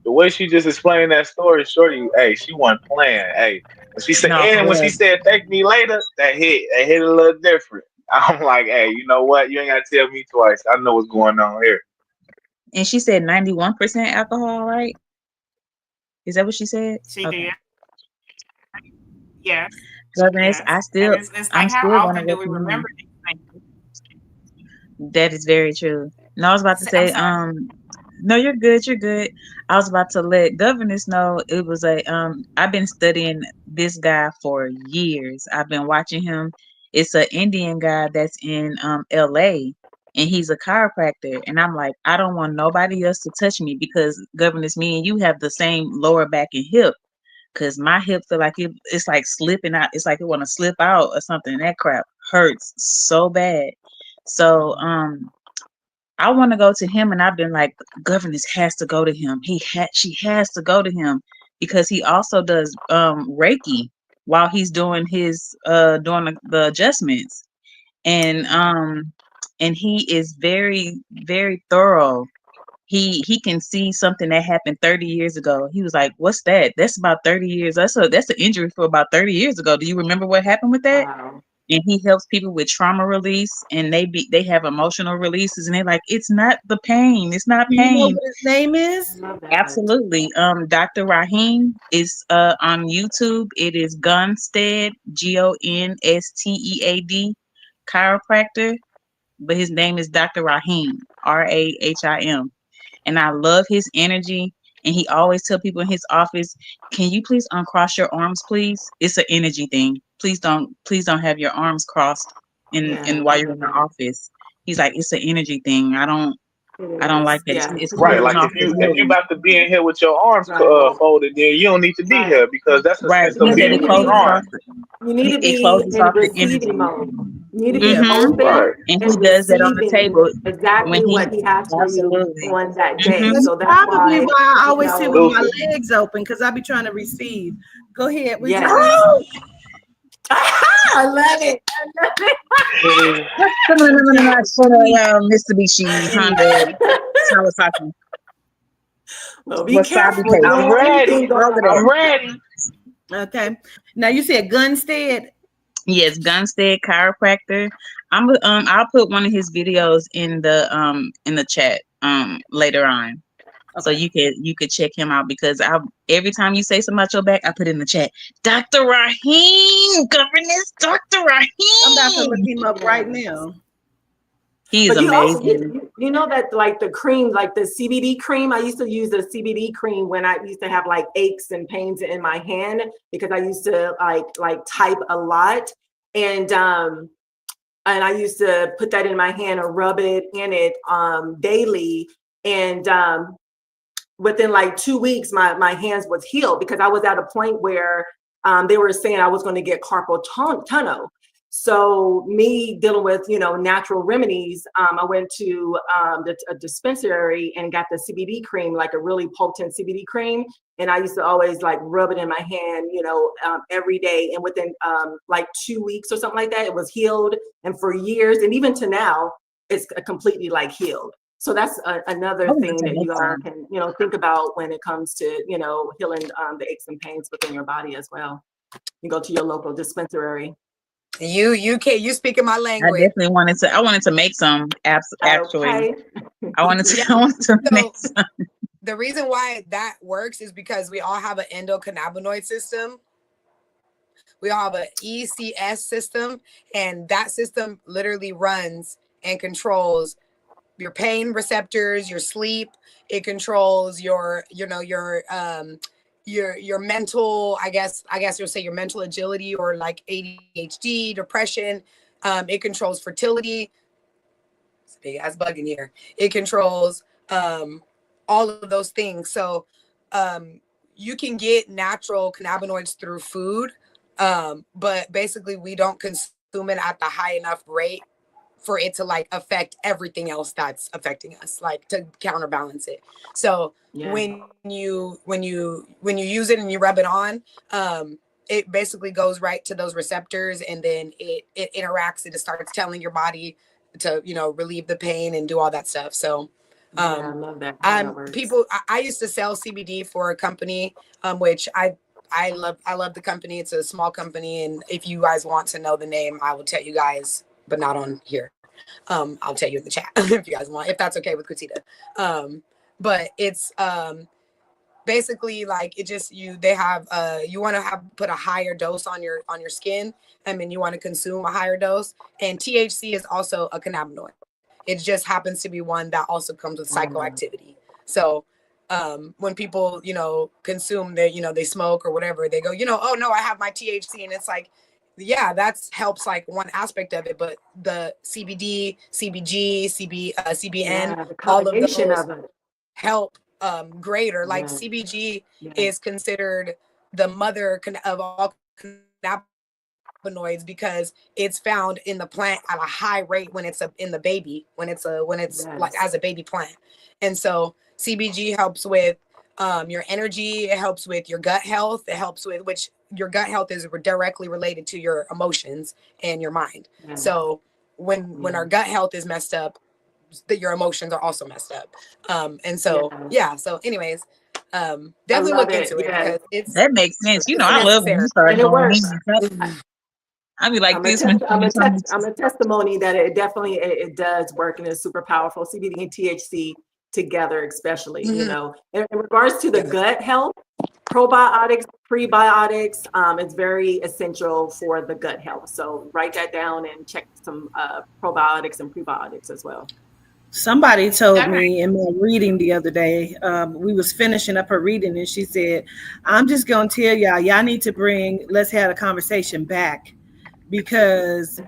the way she just explained that story, shorty, hey, she wasn't playing. Hey, when she said, when she said thank me later, that hit a little different. I'm like, hey, you know what? You ain't gotta tell me twice. I know what's going on here. And she said 91% alcohol, right? Is that what she said? She did. Yes. Governess, I'm still how often do we remember these things? That is very true. No, I was about to say, no, you're good. I was about to let Governess know it was I've been studying this guy for years. I've been watching him. It's an Indian guy that's in LA, and he's a chiropractor. And I'm like, I don't want nobody else to touch me because Governess, me and you have the same lower back and hip. Cause my hip feel like it's like slipping out. It's like it want to slip out or something. That crap hurts so bad. So I want to go to him, and I've been like, Governess has to go to him. She has to go to him because he also does Reiki while he's doing his doing the adjustments, and he is very, very thorough. He can see something that happened 30 years ago. He was like, "What's that? That's about 30 years. That's an injury for about 30 years ago. Do you remember what happened with that?" Wow. And he helps people with trauma release, and they have emotional releases, and they're like, "It's not the pain. It's not pain." You know what his name is? Absolutely. Dr. Rahim is on YouTube. It is Gunstead, Gonstead, chiropractor, but his name is Dr. Rahim, Rahim. And I love his energy. And he always tell people in his office, "Can you please uncross your arms, please? It's an energy thing. Please don't have your arms crossed in while you're in the office." He's like, "It's an energy thing. I don't like that. Yeah. It's Right, like if you about to be in here with your arms folded, then you don't need to be here because that's a sense of being withdrawn. You need to be in receiving mode. You need to be open Right. And he and does that on the receiving table exactly when he what he has for you absolutely. on that day. That's So that's probably why, why I you always sit with know, my Absolutely. legs open because I be trying to receive. Go ahead. What you yes. say? Oh, I love it. I love it. Mitsubishi Honda Kawasaki Well, be wasabi careful. You paste. don't I'm want ready. anything going Over on. there. I'm ready. Okay. Now you said Gunstead. Yes, Gunstead chiropractor. I'll put one of his videos in the chat later on. So Okay. you could check him out because every time you say something about your back, I put in the chat, Dr. Raheem, governess, Dr. I'm about to look Raheem. him up right now. He's But you also, amazing. you know that like the cream, like the CBD cream, I used to use the CBD cream when I used to have like aches and pains in my hand because I used to like type a lot. And I used to put that in my hand or rub it in it daily. And within like 2 weeks, my hands was healed because I was at a point where they were saying I was going to get carpal tunnel. So me dealing with, natural remedies, I went to a dispensary and got the CBD cream, like a really potent CBD cream. And I used to always like rub it in my hand, every day. And within like 2 weeks or something like that, it was healed. And for years, and even to now, it's completely like healed. So that's another I want to thing that take you all some. can, think about when it comes to, healing the aches and pains within your body as well. You go to your local dispensary. You speaking my I language. definitely wanted to make some actually. Okay. I wanted Yeah. to make So some. the reason why that works is because we all have an endocannabinoid system. We all have an ECS system, and that system literally runs and controls your pain receptors, your sleep. It controls your mental, I guess you'll say your mental agility or like ADHD, depression. It controls fertility. It's a big ass bug in here. It controls all of those things. So you can get natural cannabinoids through food, but basically we don't consume it at the high enough rate for it to like affect everything else that's affecting us, like to counterbalance it. So Yeah. when you use it and you rub it on, it basically goes right to those receptors, and then it interacts and it starts telling your body to relieve the pain and do all that stuff. So I love that. How that works. I used to sell CBD for a company, which I love the company. It's a small company, and if you guys want to know the name, I will tell you guys, but not on here. I'll tell you in the chat if you guys want, if that's okay with Kutita. But it's basically like it just you want to have put a higher dose on your skin. I mean, you want to consume a higher dose, and THC is also a cannabinoid. It just happens to be one that also comes with psychoactivity. So when people consume they smoke or whatever, they go oh no, I have my THC, and it's like, yeah, that's helps like one aspect of it, but the CBD, CBG, CBN, all of those of it help greater. Like CBG is considered the mother of all cannabinoids because it's found in the plant at a high rate when it's in the baby, when it's like as a baby plant. And so CBG helps with your energy. It helps with your gut health. It helps with which your gut health is directly related to your emotions and your mind. So when our gut health is messed up, that your emotions are also messed up. And so so anyways, definitely look into it because that makes sense. it's I love when you necessary. start and it going works. in. I'd be like I'm this a testimony that it definitely it does work and it's super powerful. CBD and THC together, especially, in regards to the gut health, probiotics, prebiotics, it's very essential for the gut health. So write that down and check some probiotics and prebiotics as well. Somebody told me in my reading the other day, we was finishing up her reading, and she said, I'm just going to tell y'all need to let's have a conversation back because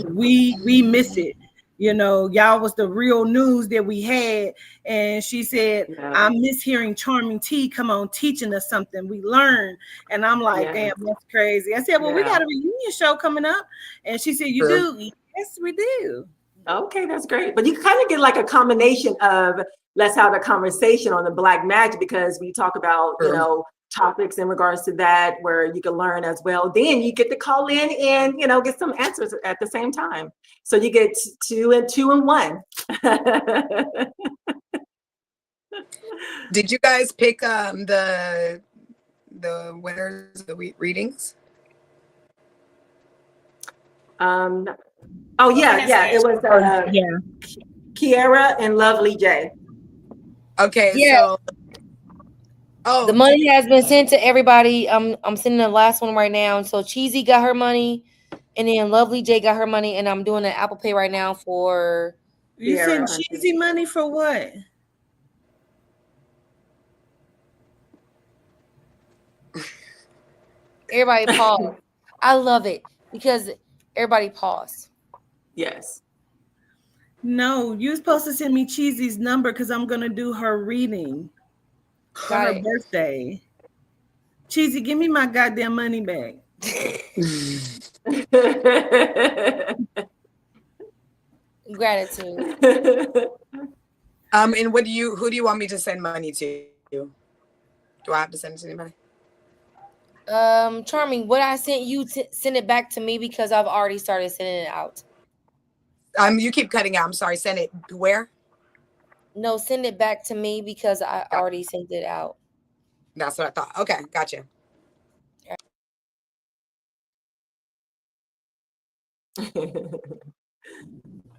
we miss it. Y'all was the real news that we had. And she said, Yeah. I miss hearing Charming T come on teaching us something we learned. And I'm like, Yeah. damn, that's crazy. I said, well, we Yeah. got a reunion show coming up. And she said, you True. do? Yes, we do. Okay, that's great. But you kind of get like a combination of let's have a conversation on the Black Magic, because we talk about, True. topics in regards to that where you can learn as well. Then you get to call in and, get some answers at the same time. So you get two and one. Did you guys pick the winners of the readings? Oh yeah, it was Kiera and Lovely J. Okay, Yeah. so The money has been sent to everybody. I'm sending the last one right now. And so Cheesy got her money, and then Lovely J got her money, and I'm doing an Apple Pay right now for You Kiera. sent Cheesy money for what? everybody. Pause. I love it because everybody pause. Yes. No, you're supposed to send me Cheesy's number because I'm gonna do her reading for her birthday. Cheesy, give me my goddamn money back. Gratitude. And who do you want me to send money to? Do I have to send it to anybody? Charming, what I sent you, send it back to me because I've already started sending it out. You keep cutting out. I'm sorry. Send it where? No, send it back to me because I already sent it out. That's what I thought. Okay, gotcha. That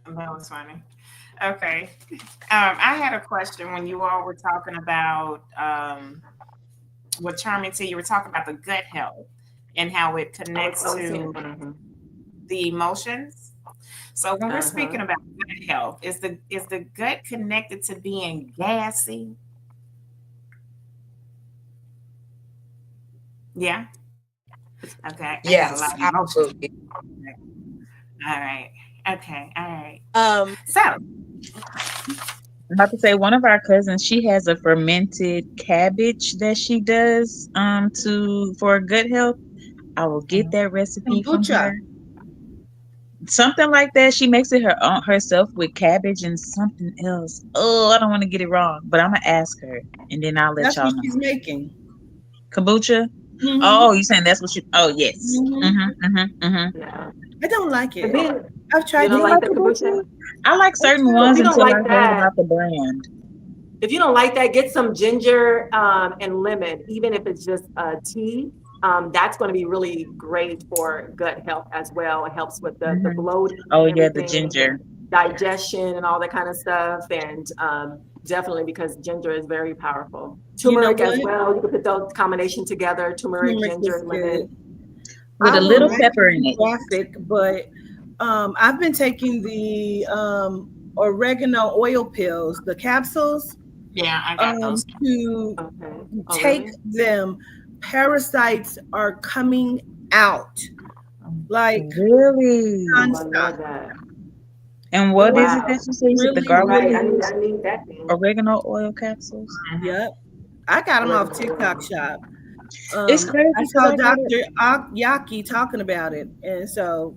was funny. Okay. I had a question when you all were talking about with Charming T, you were talking about the gut health and how it connects to the emotions. So when we're speaking about gut health, is the gut connected to being gassy? Yeah. Okay. Yes, absolutely. All right. Okay. All right. So I'm about to say one of our cousins, she has a fermented cabbage that she does for good health. I will get that recipe from her. Something like that. She makes it herself with cabbage and something else. Oh, I don't want to get it wrong, but I'm gonna ask her and then I'll let That's y'all what know. she's making. Kombucha? Mm-hmm. Oh, you saying that's what you? Oh, yes. Yeah. I don't like it. Then, I've tried. You don't like the kombucha? I like certain ones you don't until like I heard that, about the brand. If you don't like that, get some ginger and lemon, even if it's just tea. That's going to be really great for gut health as well. It helps with the bloating. Oh, and yeah, the everything, ginger. digestion and all that kind of stuff. And definitely because ginger is very powerful. You know Turmeric as what? well. You can put those combination together. Turmeric, ginger, and lemon. With a little pepper in it. Graphic, but I've been taking the oregano oil pills, the capsules. Yeah, I got those. To take them, parasites are coming out. Like really? nonstop. And what is it that you say? Is it the garlic? I need that thing. Oregano oil capsules? Yep. I got them off TikTok shop. It's crazy. I saw Dr. Yaki talking about it. And so,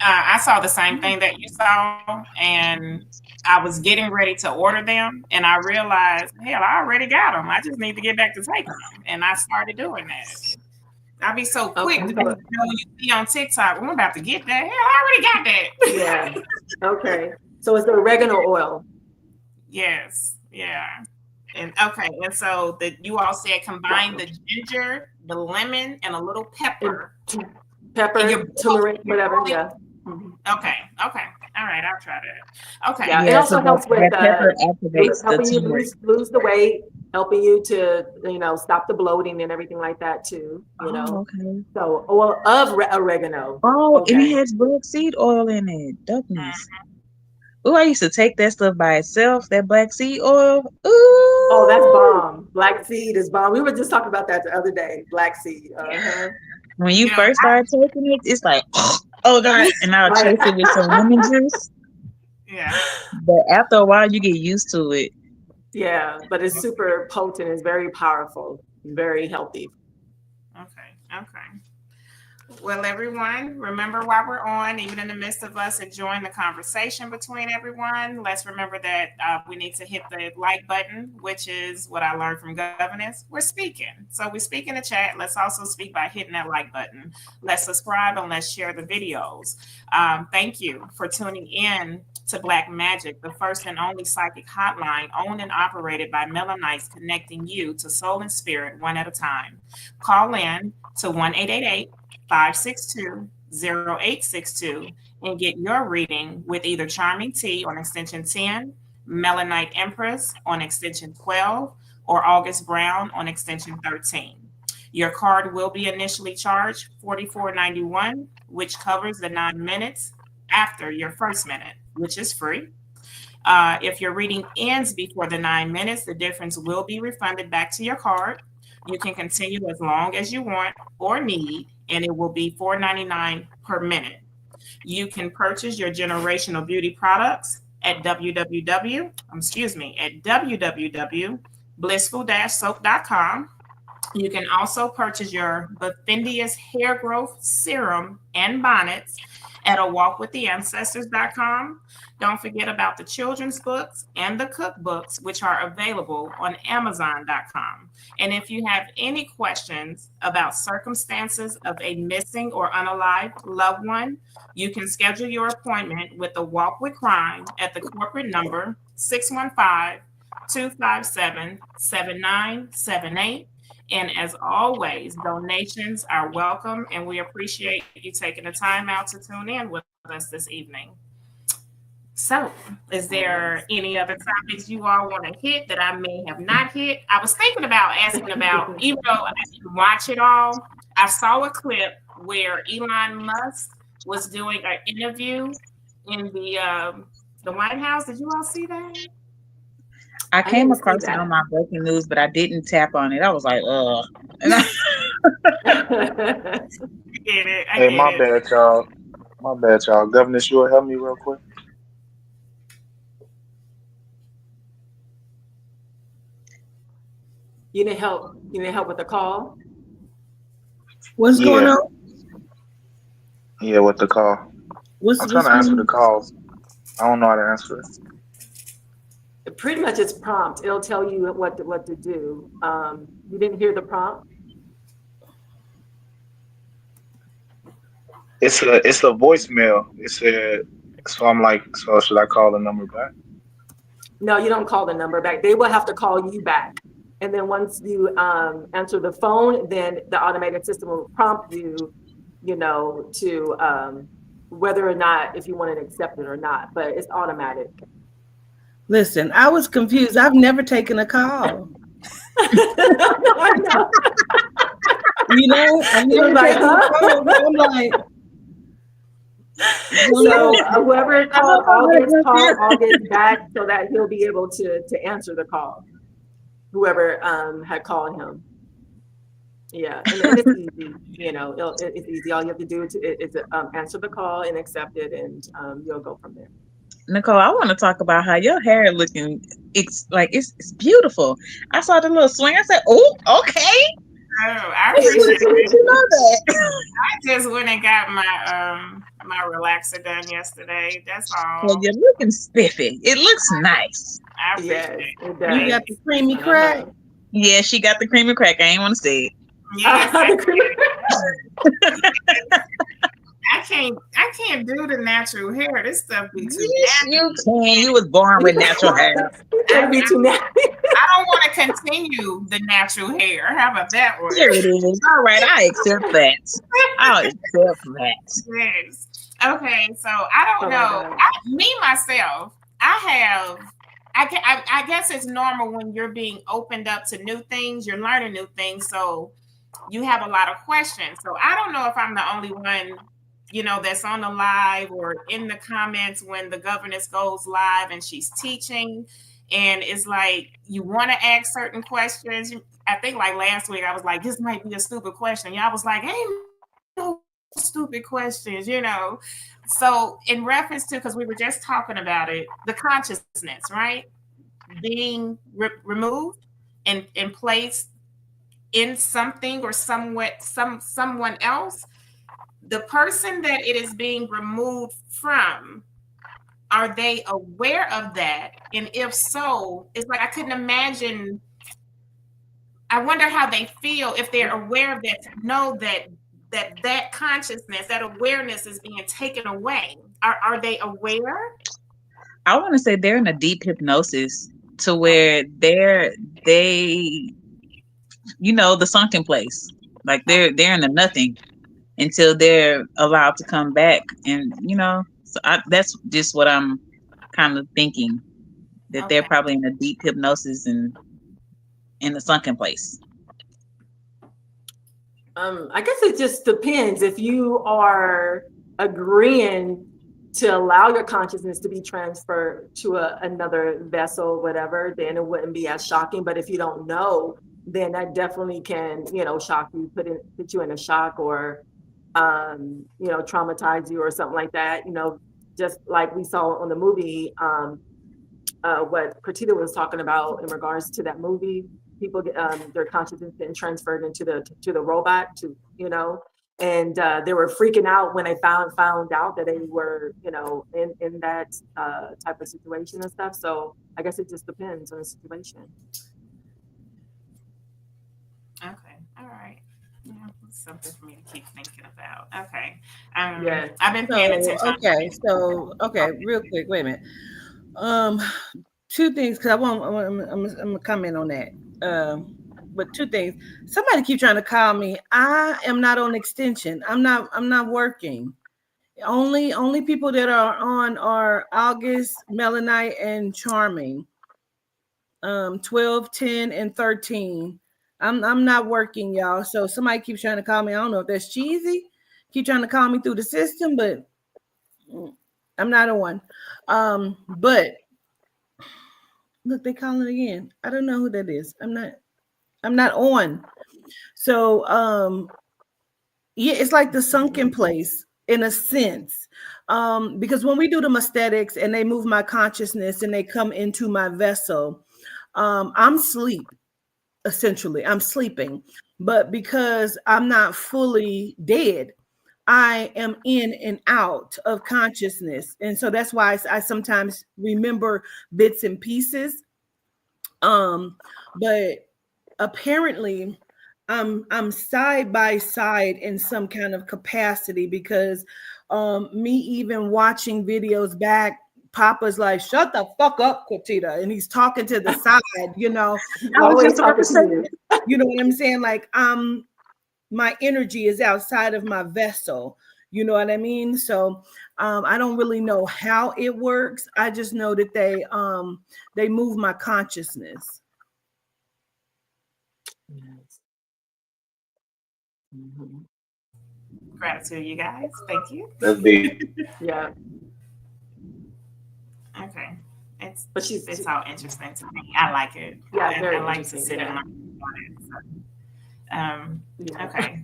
I saw the same thing that you saw, and I was getting ready to order them, and I realized, hell, I already got them. I just need to get back to taking them, and I started doing that. I'll be so quick. Okay. When you see on TikTok, I'm about to get that. Hell, I already got that. Yeah. Okay. So it's the oregano oil. Yes. Yeah. And okay. And so you all said combine the ginger, the lemon, and a little pepper. Pepper, turmeric, whatever. Yeah. Okay. Okay. All right. I'll try that. Okay. Yeah. It also helps with pepper activates helping the you turmeric. lose the weight, helping you to stop the bloating and everything like that too. Okay. So oil of oregano. Oh, okay. And it has black seed oil in it. Dopeness. Oh, I used to take that stuff by itself, that black seed oil. Ooh. Oh, that's bomb. Black seed is bomb. We were just talking about that the other day. Black seed. When you first start taking it, it's like, Oh God! And I'll chase it with some lemon juice. Yeah. But after a while, you get used to it. Yeah, but it's super potent. It's very powerful, very healthy. Okay. Okay. Well, everyone, remember while we're on, even in the midst of us enjoying the conversation between everyone, let's remember that we need to hit the like button, which is what I learned from governance. We're speaking. So we speak in the chat. Let's also speak by hitting that like button. Let's subscribe and let's share the videos. Thank you for tuning in to Black Magic, the first and only psychic hotline owned and operated by Melanites, connecting you to soul and spirit one at a time. Call in to 1-888-562-0862 and get your reading with either Charming T on extension 10, Melanite Empress on extension 12, or August Brown on extension 13. Your card will be initially charged $44.91, which covers the 9 minutes after your first minute, which is free. If your reading ends before the 9 minutes, the difference will be refunded back to your card. You can continue as long as you want or need, and it will be $4.99 per minute. You can purchase your generational beauty products at www.blissful-soap.com. You can also purchase your Befendius hair growth serum and bonnets at awalkwiththeancestors.com. Don't forget about the children's books and the cookbooks, which are available on amazon.com. And if you have any questions about circumstances of a missing or unalived loved one, you can schedule your appointment with the Walk with Crime at the corporate number 615-257-7978. And as always, donations are welcome, and we appreciate you taking the time out to tune in with us this evening. So, is there any other topics you all want to hit that I may have not hit? I was thinking about asking about, even though I didn't watch it all, I saw a clip where Elon Musk was doing an interview in the White House. Did you all see that? I came across it on my breaking news, but I didn't tap on it. I was like, Hey, my bad, y'all. My bad, y'all. Governor, you will help me real quick? You need help? You need help with the call? What's going on? Yeah, with the call. I'm trying to answer the calls. I don't know how to answer it. Pretty much it's prompt. It'll tell you what to do. You didn't hear the prompt? It's a voicemail. It said, so I'm like, so should I call the number back? No, you don't call the number back. They will have to call you back. And then once you answer the phone, then the automated system will prompt you, to whether or not, if you want to accept it or not, but it's automatic. Listen, I was confused. I've never taken a call. I know. I've never taken a call. I'm like, so whoever called August back so that he'll be able to answer the call. Whoever had called him. Yeah, and it's easy. It's easy. All you have to do is answer the call and accept it, and you'll go from there. Nicole, I want to talk about how your hair looking. It's beautiful. I saw the little swing. I said, "Oh, okay." Oh, I appreciate it. You know that. I just went and got my relaxer done yesterday. That's all. Well, you're looking spiffy. It looks nice. I appreciate it. You got the creamy crack? Yeah, she got the creamy crack. I ain't want to say it. Yes, I can't do the natural hair. This stuff be too natural. You can. You was born with natural hair. That'd be too natural. I don't want to continue the natural hair. How about that one? Here it is. All right, I accept that. I'll accept that. Yes. Okay, so I don't know. Myself, I guess it's normal when you're being opened up to new things, you're learning new things, so you have a lot of questions. So I don't know if I'm the only one, that's on the live or in the comments when the governess goes live and she's teaching, and it's like you want to ask certain questions. I think like last week I was like, this might be a stupid question. Y'all was like, ain't no stupid questions, you know. So, in reference to, because we were just talking about it, the consciousness, right? Being removed and placed in something or somewhat, someone else. The person that it is being removed from, are they aware of that? And if so, it's like I couldn't imagine. I wonder how they feel if they're aware of that, to know that consciousness, that awareness is being taken away. Are they aware? I want to say they're in a deep hypnosis to where they the sunken place. Like they're in the nothing until they're allowed to come back, and so that's just what I'm kind of thinking, that they're Okay. probably in a deep hypnosis and in a sunken place. I guess it just depends. If you are agreeing to allow your consciousness to be transferred to another vessel, whatever, then it wouldn't be as shocking. But if you don't know, then that definitely can, shock you, put you in a shock, or traumatize you or something like that. Just like we saw on the movie, what Pratita was talking about in regards to that movie. People get their consciousness getting transferred into the robot, and they were freaking out when they found out that they were, in that type of situation and stuff. So I guess it just depends on the situation. Okay. All right. Yeah, something for me to keep thinking about. Okay. Yeah. I've been paying attention. Okay, real quick, wait a minute. Two things, because I'm gonna comment on that. But two things. Somebody keep trying to call me. I am not on extension. I'm not working. Only people that are on are August, Melanite, and Charming. 12, 10, and 13. I'm not working, y'all. So somebody keeps trying to call me. I don't know if that's cheesy. Keep trying to call me through the system, but I'm not on. But look, they calling again. I don't know who that is. I'm not on. So yeah, it's like the sunken place in a sense. Because when we do the aesthetics and they move my consciousness and they come into my vessel, I'm asleep, essentially. I'm sleeping. But because I'm not fully dead, I am in and out of consciousness. And so that's why I sometimes remember bits and pieces. But apparently I'm side by side in some kind of capacity, because me even watching videos back, Papa's like, shut the fuck up, Quatita. And he's talking to the side, I was just about to say, you know what I'm saying? Like, my energy is outside of my vessel. You know what I mean? So I don't really know how it works. I just know that they move my consciousness. Gratitude, you guys. Thank you. That's big. Yeah. Okay. It's But all interesting to me. I like it. Yeah, very I like to interesting, sit yeah. and learn. Yeah. Okay.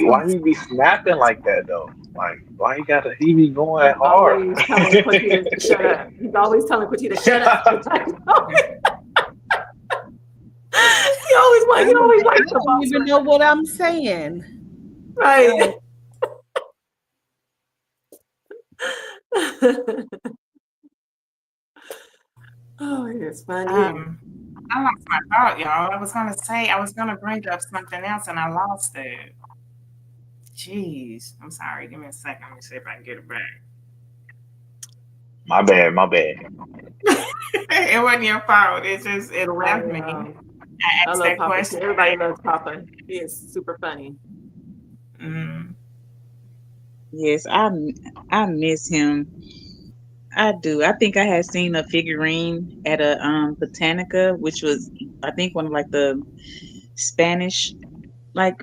Why he be snapping like that though? Like why he be going hard? Always telling Quatita to shut up. He's always telling Quatita to shut up. He always I likes the don't boss. even know what I'm saying. Right. Oh, it's funny. I lost my thought, y'all. I was gonna bring up something else and I lost it. Jeez. I'm sorry. Give me a second. Let me see if I can get it back. My bad. It wasn't your fault. It left me. I I asked love that Papa. question. Everybody loves Papa. He is super funny. yes, I miss him. I do. I think I had seen a figurine at a Botanica, which was I think one of like the Spanish like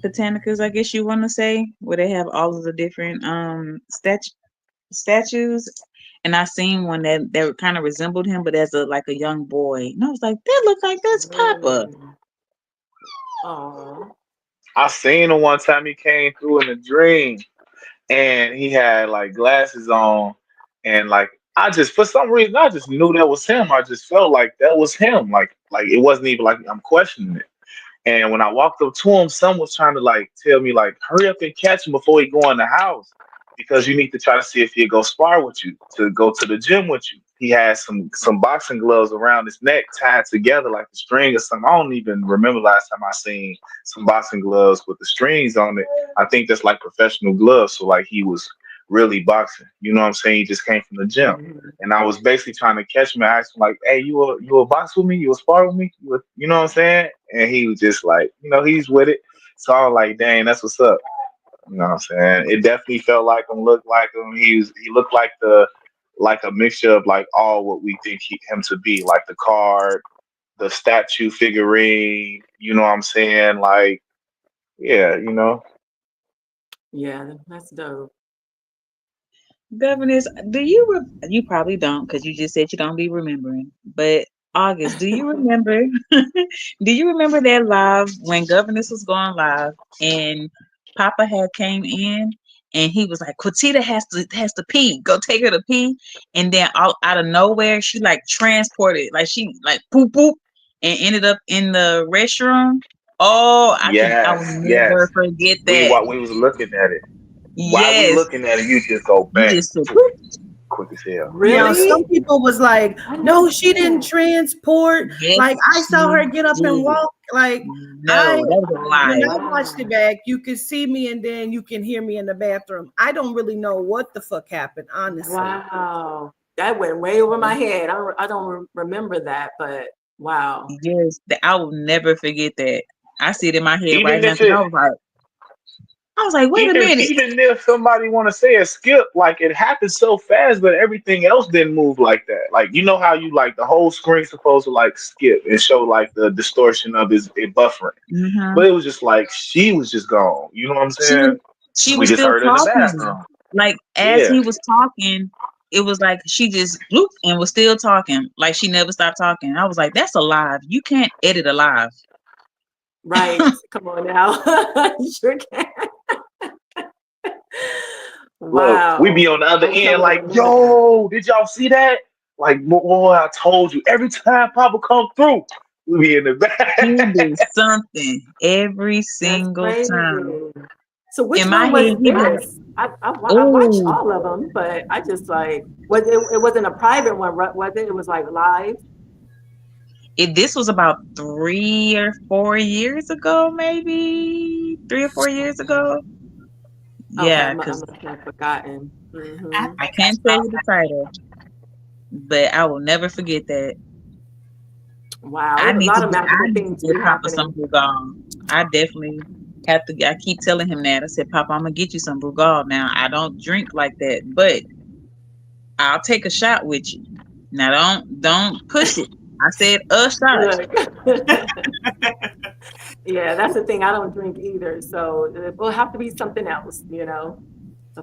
botanicas, I guess you want to say, where they have all of the different statues. And I seen one that kind of resembled him, but as a young boy. And I was like, that look like that's Papa. Oh. I seen him one time. He came through in a dream. and he had like glasses on, and like I just for some reason I just knew that was him. I just felt like that was him. Like it wasn't even like I'm questioning it. And when I walked up to him, someone was trying to like tell me like, hurry up and catch him before he go in the house because you need to try to see if he'll go spar with you to go to the gym with you. He had some boxing gloves around his neck tied together like a string or something. I don't even remember last time I seen some boxing gloves with the strings on it. I think that's like professional gloves. So like he was really boxing. You know what I'm saying? He just came from the gym. And I was basically trying to catch him and ask him like, "Hey, you a box with me? You a spar with me? You know what I'm saying?" And he was just like, he's with it. So I was like, "Dang, that's what's up." You know what I'm saying? It definitely felt like him, looked like him. He looked like a mixture of like all what we think him to be, like the card, the statue figurine. You know what I'm saying? Like, yeah, Yeah, that's dope. Governors, you probably don't because you just said you don't be remembering. But August, do you remember? Do you remember that live when Governess was going live and Papa had came in and he was like, Quatita has to pee. Go take her to pee. And then out of nowhere, she like transported, like she like poop poop and ended up in the restroom. Oh, I will Yes, never yes. forget We that. while we was looking at it, while we Yes. looking at it, you just go You bang, just said, "Poop." quick as hell. Now, Really? some people was like, I no, didn't she see didn't that. transport. Yes, Like, I saw she her get up and did. walk. Like, I, No, that was a when lie. I watched it Wow. back, you could see me and then you can hear me in the bathroom. I don't really know what the fuck happened, honestly. Wow. That went way over my head. I don't remember that, but wow. Yes, I will never forget that. I see it in my head right Even now if because it, I was like, wait a minute. even if somebody want to say a skip, like it happened so fast, but everything else didn't move like that. Like you know how you like the whole screen supposed to like skip and show like the distortion of it buffering, Hmm. but it was just like she was just gone. You know what I'm She was saying? she We was just still heard her in the talking. bathroom. Like as Yeah. he was talking, it was like she just bloop and was still talking. Like she never stopped talking. I was like, that's a live. You can't edit a live. Right. Come on now. You sure can. Look, we Wow. be on the other I wish I end would have like, remembered that. yo, did y'all see that? Like, boy, I told you. Every time Papa come through, we be in the He back. did something every That's single crazy. time. So which In my one was head, he was like, this? I watched oh, all of them, but I just like it wasn't a private one, was it? It was like live. this was about 3 or 4 years ago, maybe 3 or 4 years ago. Okay, Yeah, I because must have forgotten. I Hmm. I think I can't tell saw you the title, but I will never forget that. Wow, there's a lot of I magical need to things get be Papa some happening. Brugal. I definitely have to. I keep telling him that. I said, Papa, I'm gonna get you some Brugal now. I don't drink like that, but I'll take a shot with you. Now don't push it. I said a shot. Look. Yeah, that's the thing. I don't drink either, so it will have to be something else,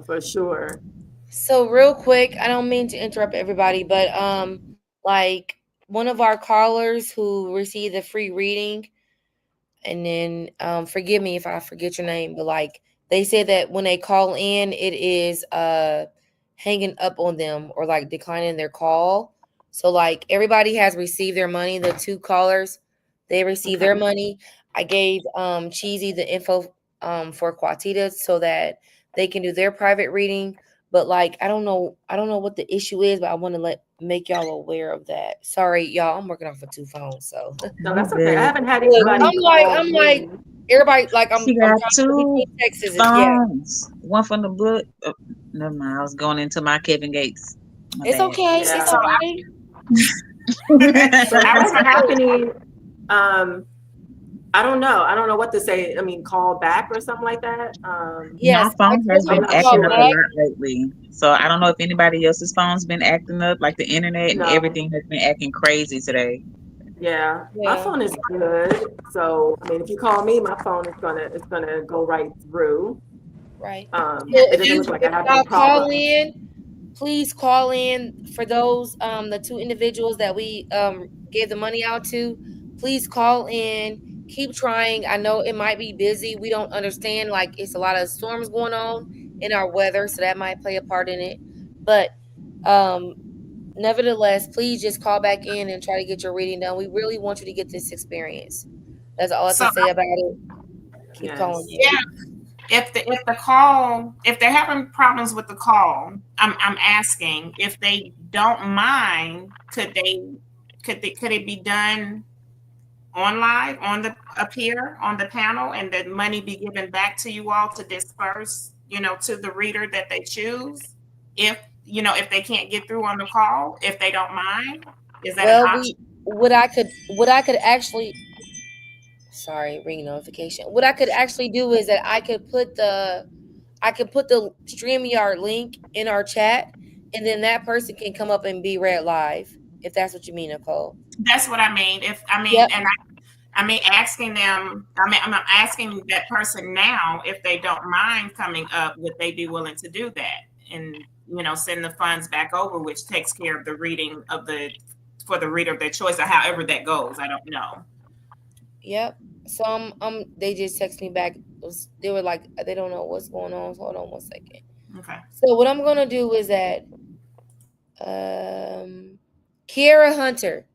for sure. So real quick, I don't mean to interrupt everybody, but like one of our callers who received the free reading, and then forgive me if I forget your name, but like they said that when they call in, it is hanging up on them or like declining their call. So like everybody has received their money. The two callers, they received Okay. their money. I gave Cheesy the info for Quatita so that they can do their private reading. But like I don't know what the issue is, but I want to make y'all aware of that. Sorry, y'all, I'm working off of two phones, so No, You that's okay. I good. haven't had look, anybody call I'm like, me. everybody, like, She I'm got trying to get two these Texas. Yeah, phones. One from the book. Oh, never mind. I was going into my Kevin Gates. My it's bad. okay. It's Yeah. so okay. So I was what's gonna happening? Um, I don't know. I don't know what to say. I mean, call back or something like that. My Yes, I phone told has her I'm been not to call acting up a sure. back. lot lately. So I don't know if anybody else's phone's been acting up, like the internet and No. everything has been acting crazy today. Yeah. My Yeah, phone is good. So I mean, if you call me, my phone is gonna go right through. right. So It doesn't look like I if have any y'all call problems. in, please call in for those the two individuals that we gave the money out to. Please call in. Keep trying. I know it might be busy. We don't understand. Like it's a lot of storms going on, in our weather, so that might play a part in it. But nevertheless, please just call back in and try to get your reading done. We really want you to get this experience. That's all I So can say about it. Keep calling in. yeah, if the call, if they're having problems with the call, I'm asking if they don't mind, could it be done on live on the up here on the panel, and the money be given back to you all to disperse, to the reader that they choose, if if they can't get through on the call, if they don't mind? Is that an Well, option? what I could actually, sorry, ring notification. What I could actually do is that I could put the StreamYard link in our chat, and then that person can come up and be read live, if that's what you mean, Nicole. That's what I mean. Yep. And I mean, asking them, I'm asking that person now, if they don't mind coming up, would they be willing to do that? And, send the funds back over, which takes care of the reading for the reader of their choice, or however that goes. I don't know. Yep. So they just text me back. They were like, they don't know what's going on. Hold on one second. Okay. So what I'm gonna do is that Kiera Hunter,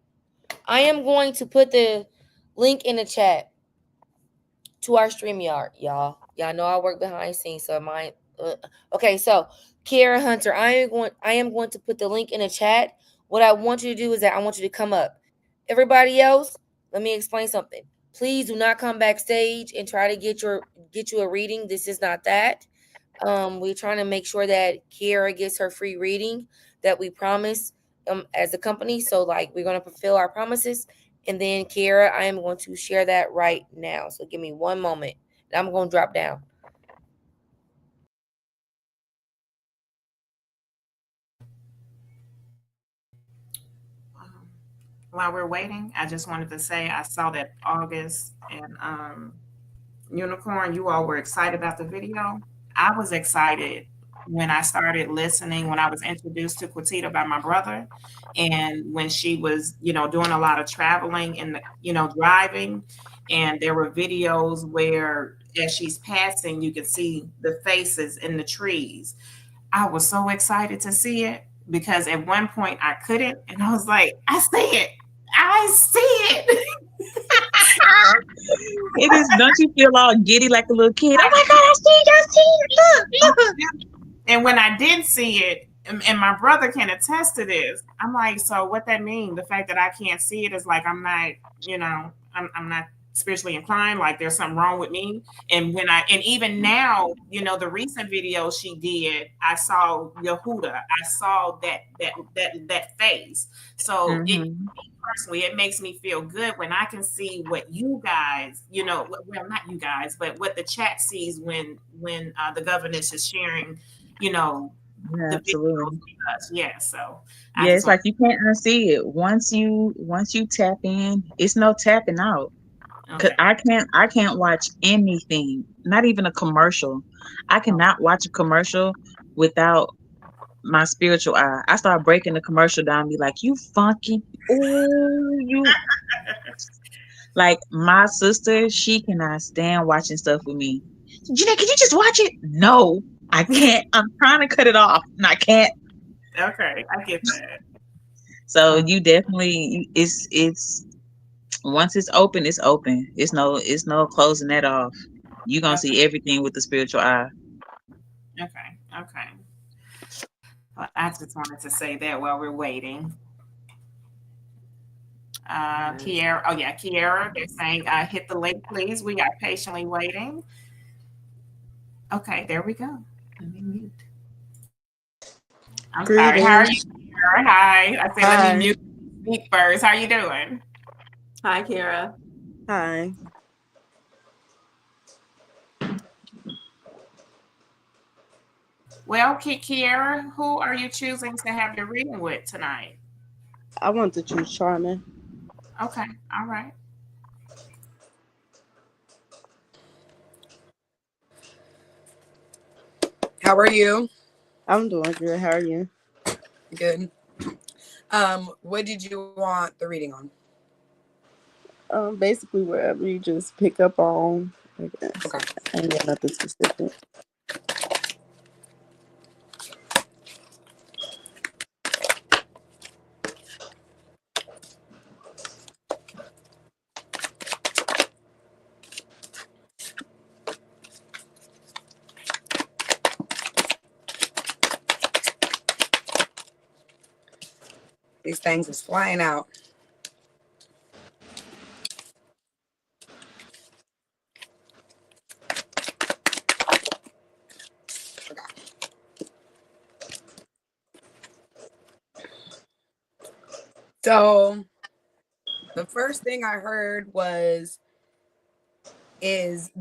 I am going to put the link in the chat to our StreamYard, y'all. Y'all know I work behind the scenes, so okay, so Kiera Hunter, I am going to put the link in the chat. What I want you to do is that I want you to come up. Everybody else, let me explain something. Please do not come backstage and try to get you a reading. This is not that. We're trying to make sure that Kiera gets her free reading that we promise as a company. So we're going to fulfill our promises. And then Kiera, I am going to share that right now. So give me one moment. I'm going to drop down. While we're waiting, I just wanted to say I saw that August and Unicorn, you all were excited about the video. I was excited when I started listening, when I was introduced to Quatita by my brother, and when she was, doing a lot of traveling and, driving, and there were videos where as she's passing, you could see the faces in the trees. I was so excited to see it, because at one point I couldn't, and I was like, I see it. I see it. It is. Don't you feel all giddy like a little kid? Oh my God, I see it. Look. And when I did see it, and my brother can attest to this, I'm like, so what that mean? The fact that I can't see it is like I'm not, I'm not spiritually inclined, like there's something wrong with me. And even now, the recent video she did, I saw Yehuda, I saw that face. So personally, it makes me feel good when I can see what you guys, well, not you guys, but what the chat sees when the governess is sharing, the videos with us. Yeah. So yeah, it's like you can't unsee it. Once you tap in, it's no tapping out. Cause I can't watch anything, not even a commercial. I cannot watch a commercial without my spiritual eye. I start breaking the commercial down and be like, you funky, ooh, you. Like my sister, she cannot stand watching stuff with me. Jeanette, can you just watch it? No, I can't. I'm trying to cut it off and I can't. Okay, I get that. So you definitely, it's once it's open, it's open. It's no closing that off. You're gonna see everything with the spiritual eye. Okay. Well, I just wanted to say that while we're waiting. Kiera, Kiera, they're saying hit the link, please. We are patiently waiting. Okay, there we go. Let me mute. I'm sorry. How are you, Kiera? Hi. I said let me mute speak first. How are you doing? Hi, Kiera. Hi. Well, Kiera, who are you choosing to have your reading with tonight? I want to choose Charmin. Okay, all right. How are you? I'm doing good. How are you? Good. What did you want the reading on? Basically wherever you just pick up on. I guess. Okay. I ain't got nothing specific. These things is flying out. So the first thing I heard is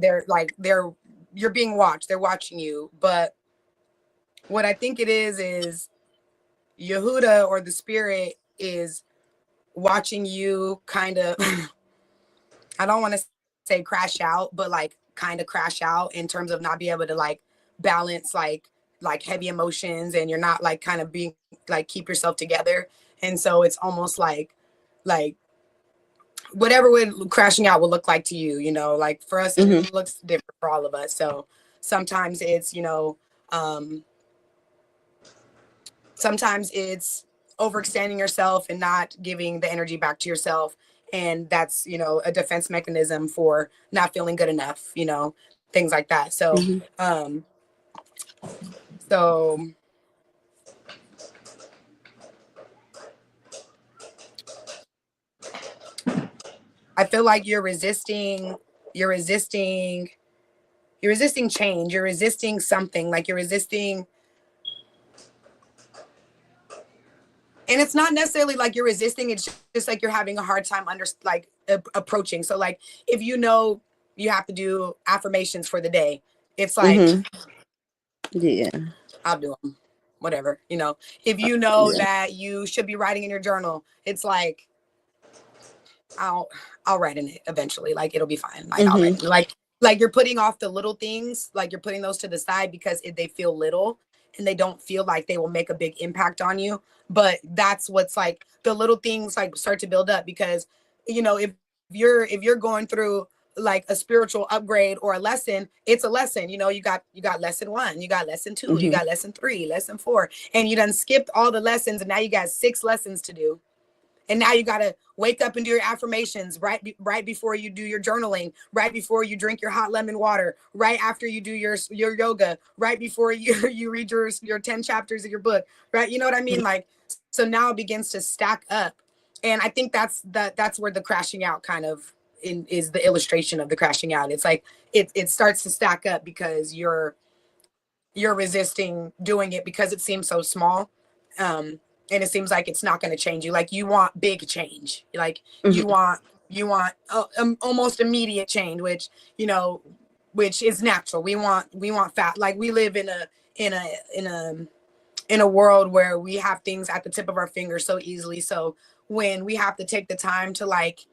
you're being watched. They're watching you. But what I think it is Yehuda or the spirit is watching you kind of, I don't want to say crash out, but like kind of crash out in terms of not be able to like balance like heavy emotions, and you're not like kind of being like keep yourself together. And so it's almost like whatever crashing out will look like to you, you know, like for us, it looks different for all of us. So sometimes it's, you know, sometimes it's overextending yourself and not giving the energy back to yourself. And that's, you know, a defense mechanism for not feeling good enough, you know, things like that. So, so I feel like you're resisting change. You're resisting something, like you're resisting. And it's not necessarily like you're resisting. It's just like you're having a hard time approaching. So like, if you know you have to do affirmations for the day, it's like, yeah, I'll do them, whatever, you know. If you know that you should be writing in your journal, it's like, I'll write in it eventually. Like, it'll be fine. Like, I'll write it. Like you're putting off the little things, like you're putting those to the side because they feel little and they don't feel like they will make a big impact on you. But that's what's like, the little things like start to build up, because, you know, if you're going through like a spiritual upgrade or a lesson, it's a lesson. You know, you got lesson 1, you got lesson 2, you got lesson 3, lesson 4, and you done skipped all the lessons, and now you got 6 lessons to do. And now you got to wake up and do your affirmations right before you do your journaling, right before you drink your hot lemon water, right after you do your yoga, right before you read your 10 chapters of your book, right? You know what I mean? Like, so now it begins to stack up. And I think that's where the crashing out kind of is the illustration of the crashing out. It's like it starts to stack up because you're resisting doing it because it seems so small. And it seems like it's not going to change you. Like, you want big change. Like you want almost immediate change, which, you know, which is natural. We want fat. Like, we live in a world where we have things at the tip of our fingers so easily. So when we have to take the time to like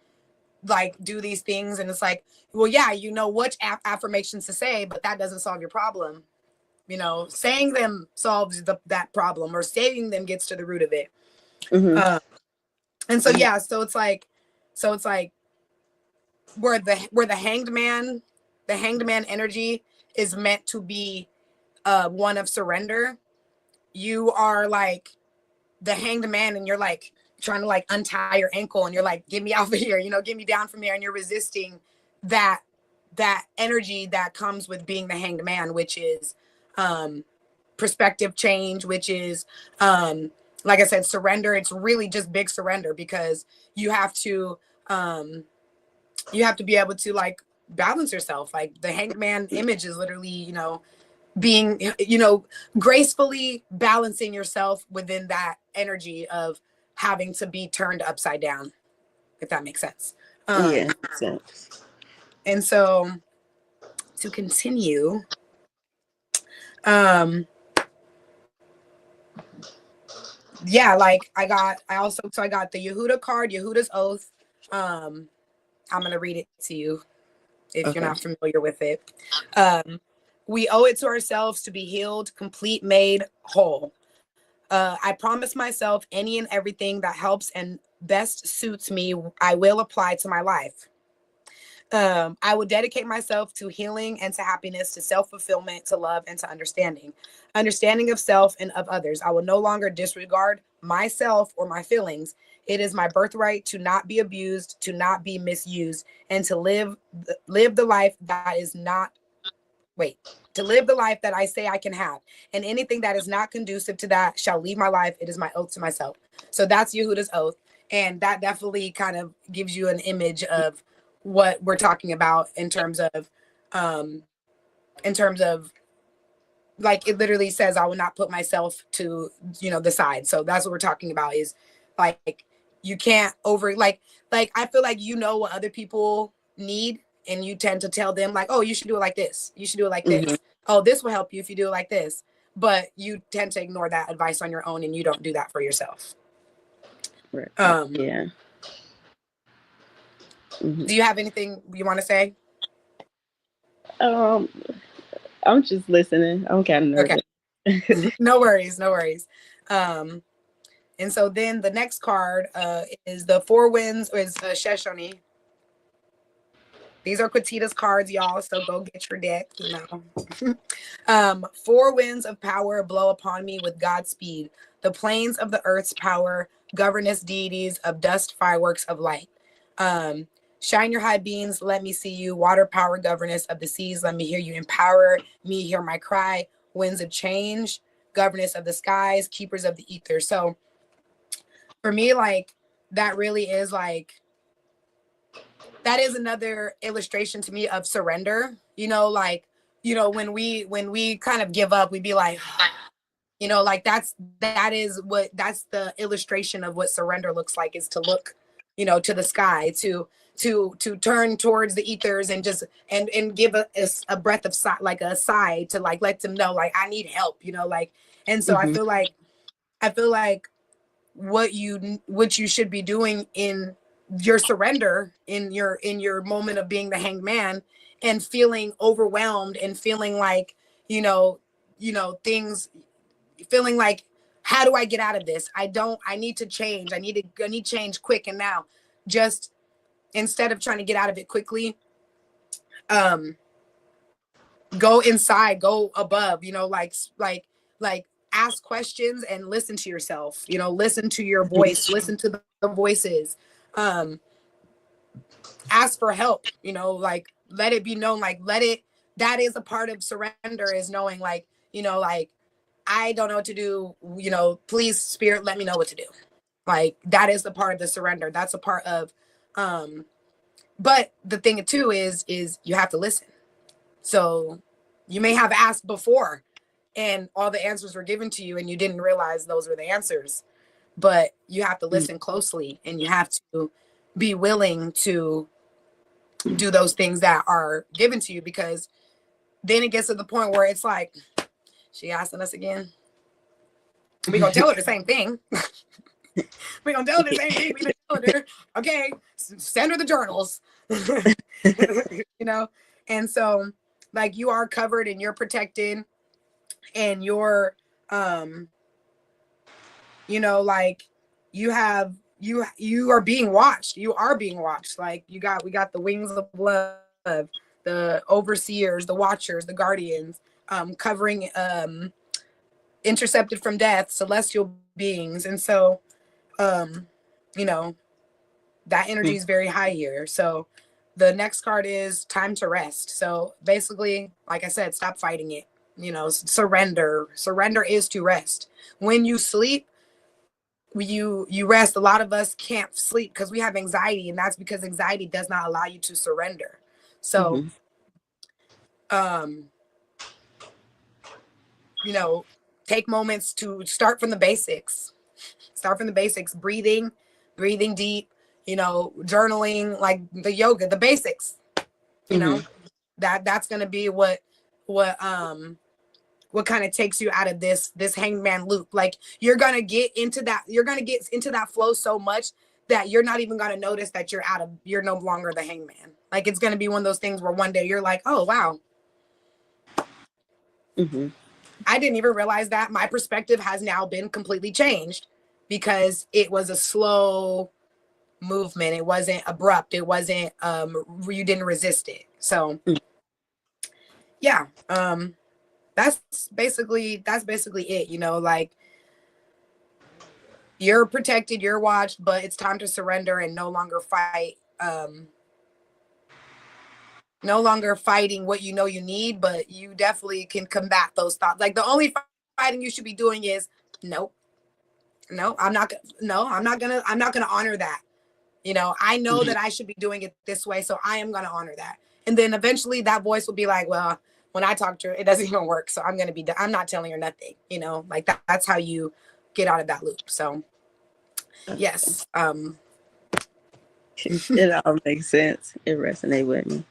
do these things, and it's like, well, yeah, you know which affirmations to say, but that doesn't solve your problem. You know, saying them solves that problem, or saying them gets to the root of it. And so, yeah, so it's like where the hanged man energy is meant to be one of surrender. You are like the hanged man, and you're like trying to like untie your ankle, and you're like, get me out of here, you know, get me down from here. And you're resisting that energy that comes with being the hanged man, which is perspective change, which is like I said, surrender. It's really just big surrender, because you have to be able to like balance yourself. Like, the hanged man image is literally, you know, being, you know, gracefully balancing yourself within that energy of having to be turned upside down, if that makes sense. Yeah, makes sense. And so to continue, yeah, like I got the Yehuda card, Yehuda's oath. I'm gonna read it to you if you're not familiar with it. We owe it to ourselves to be healed, complete, made whole. I promise myself any and everything that helps and best suits me, I will apply to my life. I will dedicate myself to healing and to happiness, to self-fulfillment, to love, and to understanding of self and of others. I will no longer disregard myself or my feelings. It is my birthright to not be abused, to not be misused, and to live the life that is not, to live the life that I say I can have. And anything that is not conducive to that shall leave my life. It is my oath to myself. So that's Yehuda's oath. And that definitely kind of gives you an image of what we're talking about in terms of like, it literally says, I will not put myself to, the side. So that's what we're talking about, is like, you can't like, I feel like what other people need, and you tend to tell them like, oh, you should do it like this. You should do it like this. Oh, this will help you if you do it like this. But you tend to ignore that advice on your own, and you don't do that for yourself. Right. Yeah. Do you have anything you want to say? I'm just listening. I'm kind of nervous. Okay. No worries. And so then the next card is the Four Winds, or is Sheshoni. These are Quatita's cards, y'all. So go get your deck. Four winds of power blow upon me with Godspeed. The plains of the earth's power, governess deities of dust, fireworks of light. Shine your high beams, let me see you. Water power, governess of the seas, let me hear you. Empower me, hear my cry. Winds of change, governess of the skies, keepers of the ether. So for me, like, that really is like, that is another illustration to me of surrender. When we kind of give up, we'd be like, like that's the illustration of what surrender looks like, is to look, to the sky, to turn towards the ethers and just and give a breath of sigh, like a sigh, to like let them know, like, I need help, and so I feel like what you should be doing in your surrender, in your moment of being the hanged man and feeling overwhelmed and feeling like things, feeling like, how do I get out of this? I need to change. I need change quick and now. Just instead of trying to get out of it quickly, go inside, go above, like ask questions and listen to yourself, listen to your voice, listen to the voices, ask for help, like, let it be known, like, that is a part of surrender, is knowing, like, like, I don't know what to do, please, spirit, let me know what to do. Like, that is the part of the surrender. That's a part of, but the thing too is you have to listen. So you may have asked before and all the answers were given to you and you didn't realize those were the answers, but you have to listen closely and you have to be willing to do those things that are given to you, because then it gets to the point where it's like, she asking us again. We're going to tell her the same thing. We're going to tell her the same thing. We're going to tell her, okay, send her the journals. And so, like, you are covered and you're protected and you're, like, you are being watched. You are being watched. Like, we got the wings of love, the overseers, the watchers, the guardians, covering, intercepted from death, celestial beings. And so, that energy is very high here. So the next card is time to rest. So basically, like I said, stop fighting it, surrender is to rest. When you sleep, you rest. A lot of us can't sleep because we have anxiety, and that's because anxiety does not allow you to surrender. So, take moments to start from the basics. Breathing deep, journaling, like the yoga, the basics, that's going to be what kind of takes you out of this hangman loop. Like, you're going to get into that flow so much that you're not even going to notice that you're no longer the hangman. Like, it's going to be one of those things where one day you're like, oh, wow. I didn't even realize that my perspective has now been completely changed, because it was a slow movement. It wasn't abrupt. It wasn't, you didn't resist it. So yeah, that's basically it, like, you're protected, you're watched, but it's time to surrender and no longer fight, no longer fighting what you know you need, but you definitely can combat those thoughts. Like the only fighting you should be doing is nope, no, I'm not gonna honor that. You know, I know that I should be doing it this way, so I am gonna honor that. And then eventually that voice will be like, well, when I talk to her, it doesn't even work. So I'm not telling her nothing, you know, like that's how you get out of that loop. So yes. It all makes sense. It resonates with me.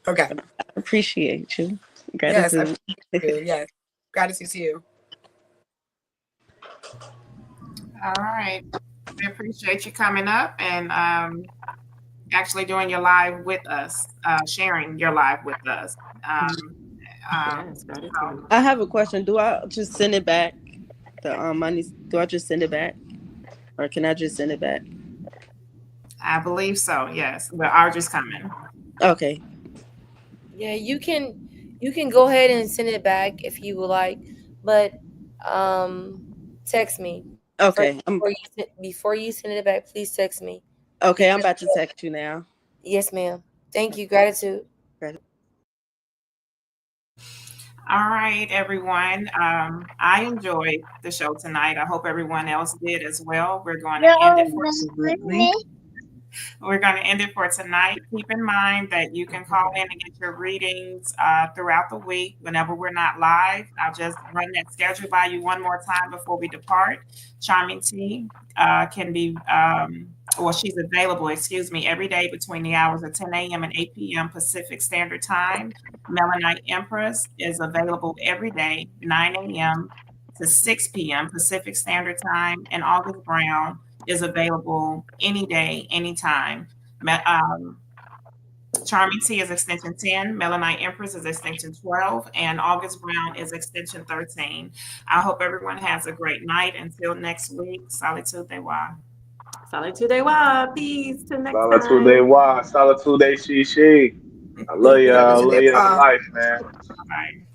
Okay. I appreciate you. Yes, Gratitude. yes. Gratitude to you. All right. We appreciate you coming up and actually doing your live with us, sharing your live with us. Yes, gratitude. I have a question. Do I just send it back? The money? Do I just send it back, or can I just send it back? I believe so. Yes, but ours is coming. Okay. Yeah, you can go ahead and send it back if you would like, but text me. Okay. Before you send it back, please text me. Okay, I'm about to text you now. Yes, ma'am. Thank you. Gratitude. All right, everyone. I enjoyed the show tonight. I hope everyone else did as well. We're going to end it for tonight. Keep in mind that you can call in and get your readings throughout the week whenever we're not live. I'll just run that schedule by you one more time before we depart. Charming T can be, she's available, every day between the hours of 10 a.m. and 8 p.m. Pacific Standard Time. Melanite Empress is available every day, 9 a.m. to 6 p.m. Pacific Standard Time. And August Brown is available any day, anytime. Charming T is extension 10, Melanite Empress is extension 12, and August Brown is extension 13. I hope everyone has a great night. Until next week, Solitude de Wa. Solitude de Wa. Peace. Till next time. Solitude de wa. Solitude de she. I love y'all. I love y'all to life, man. Bye.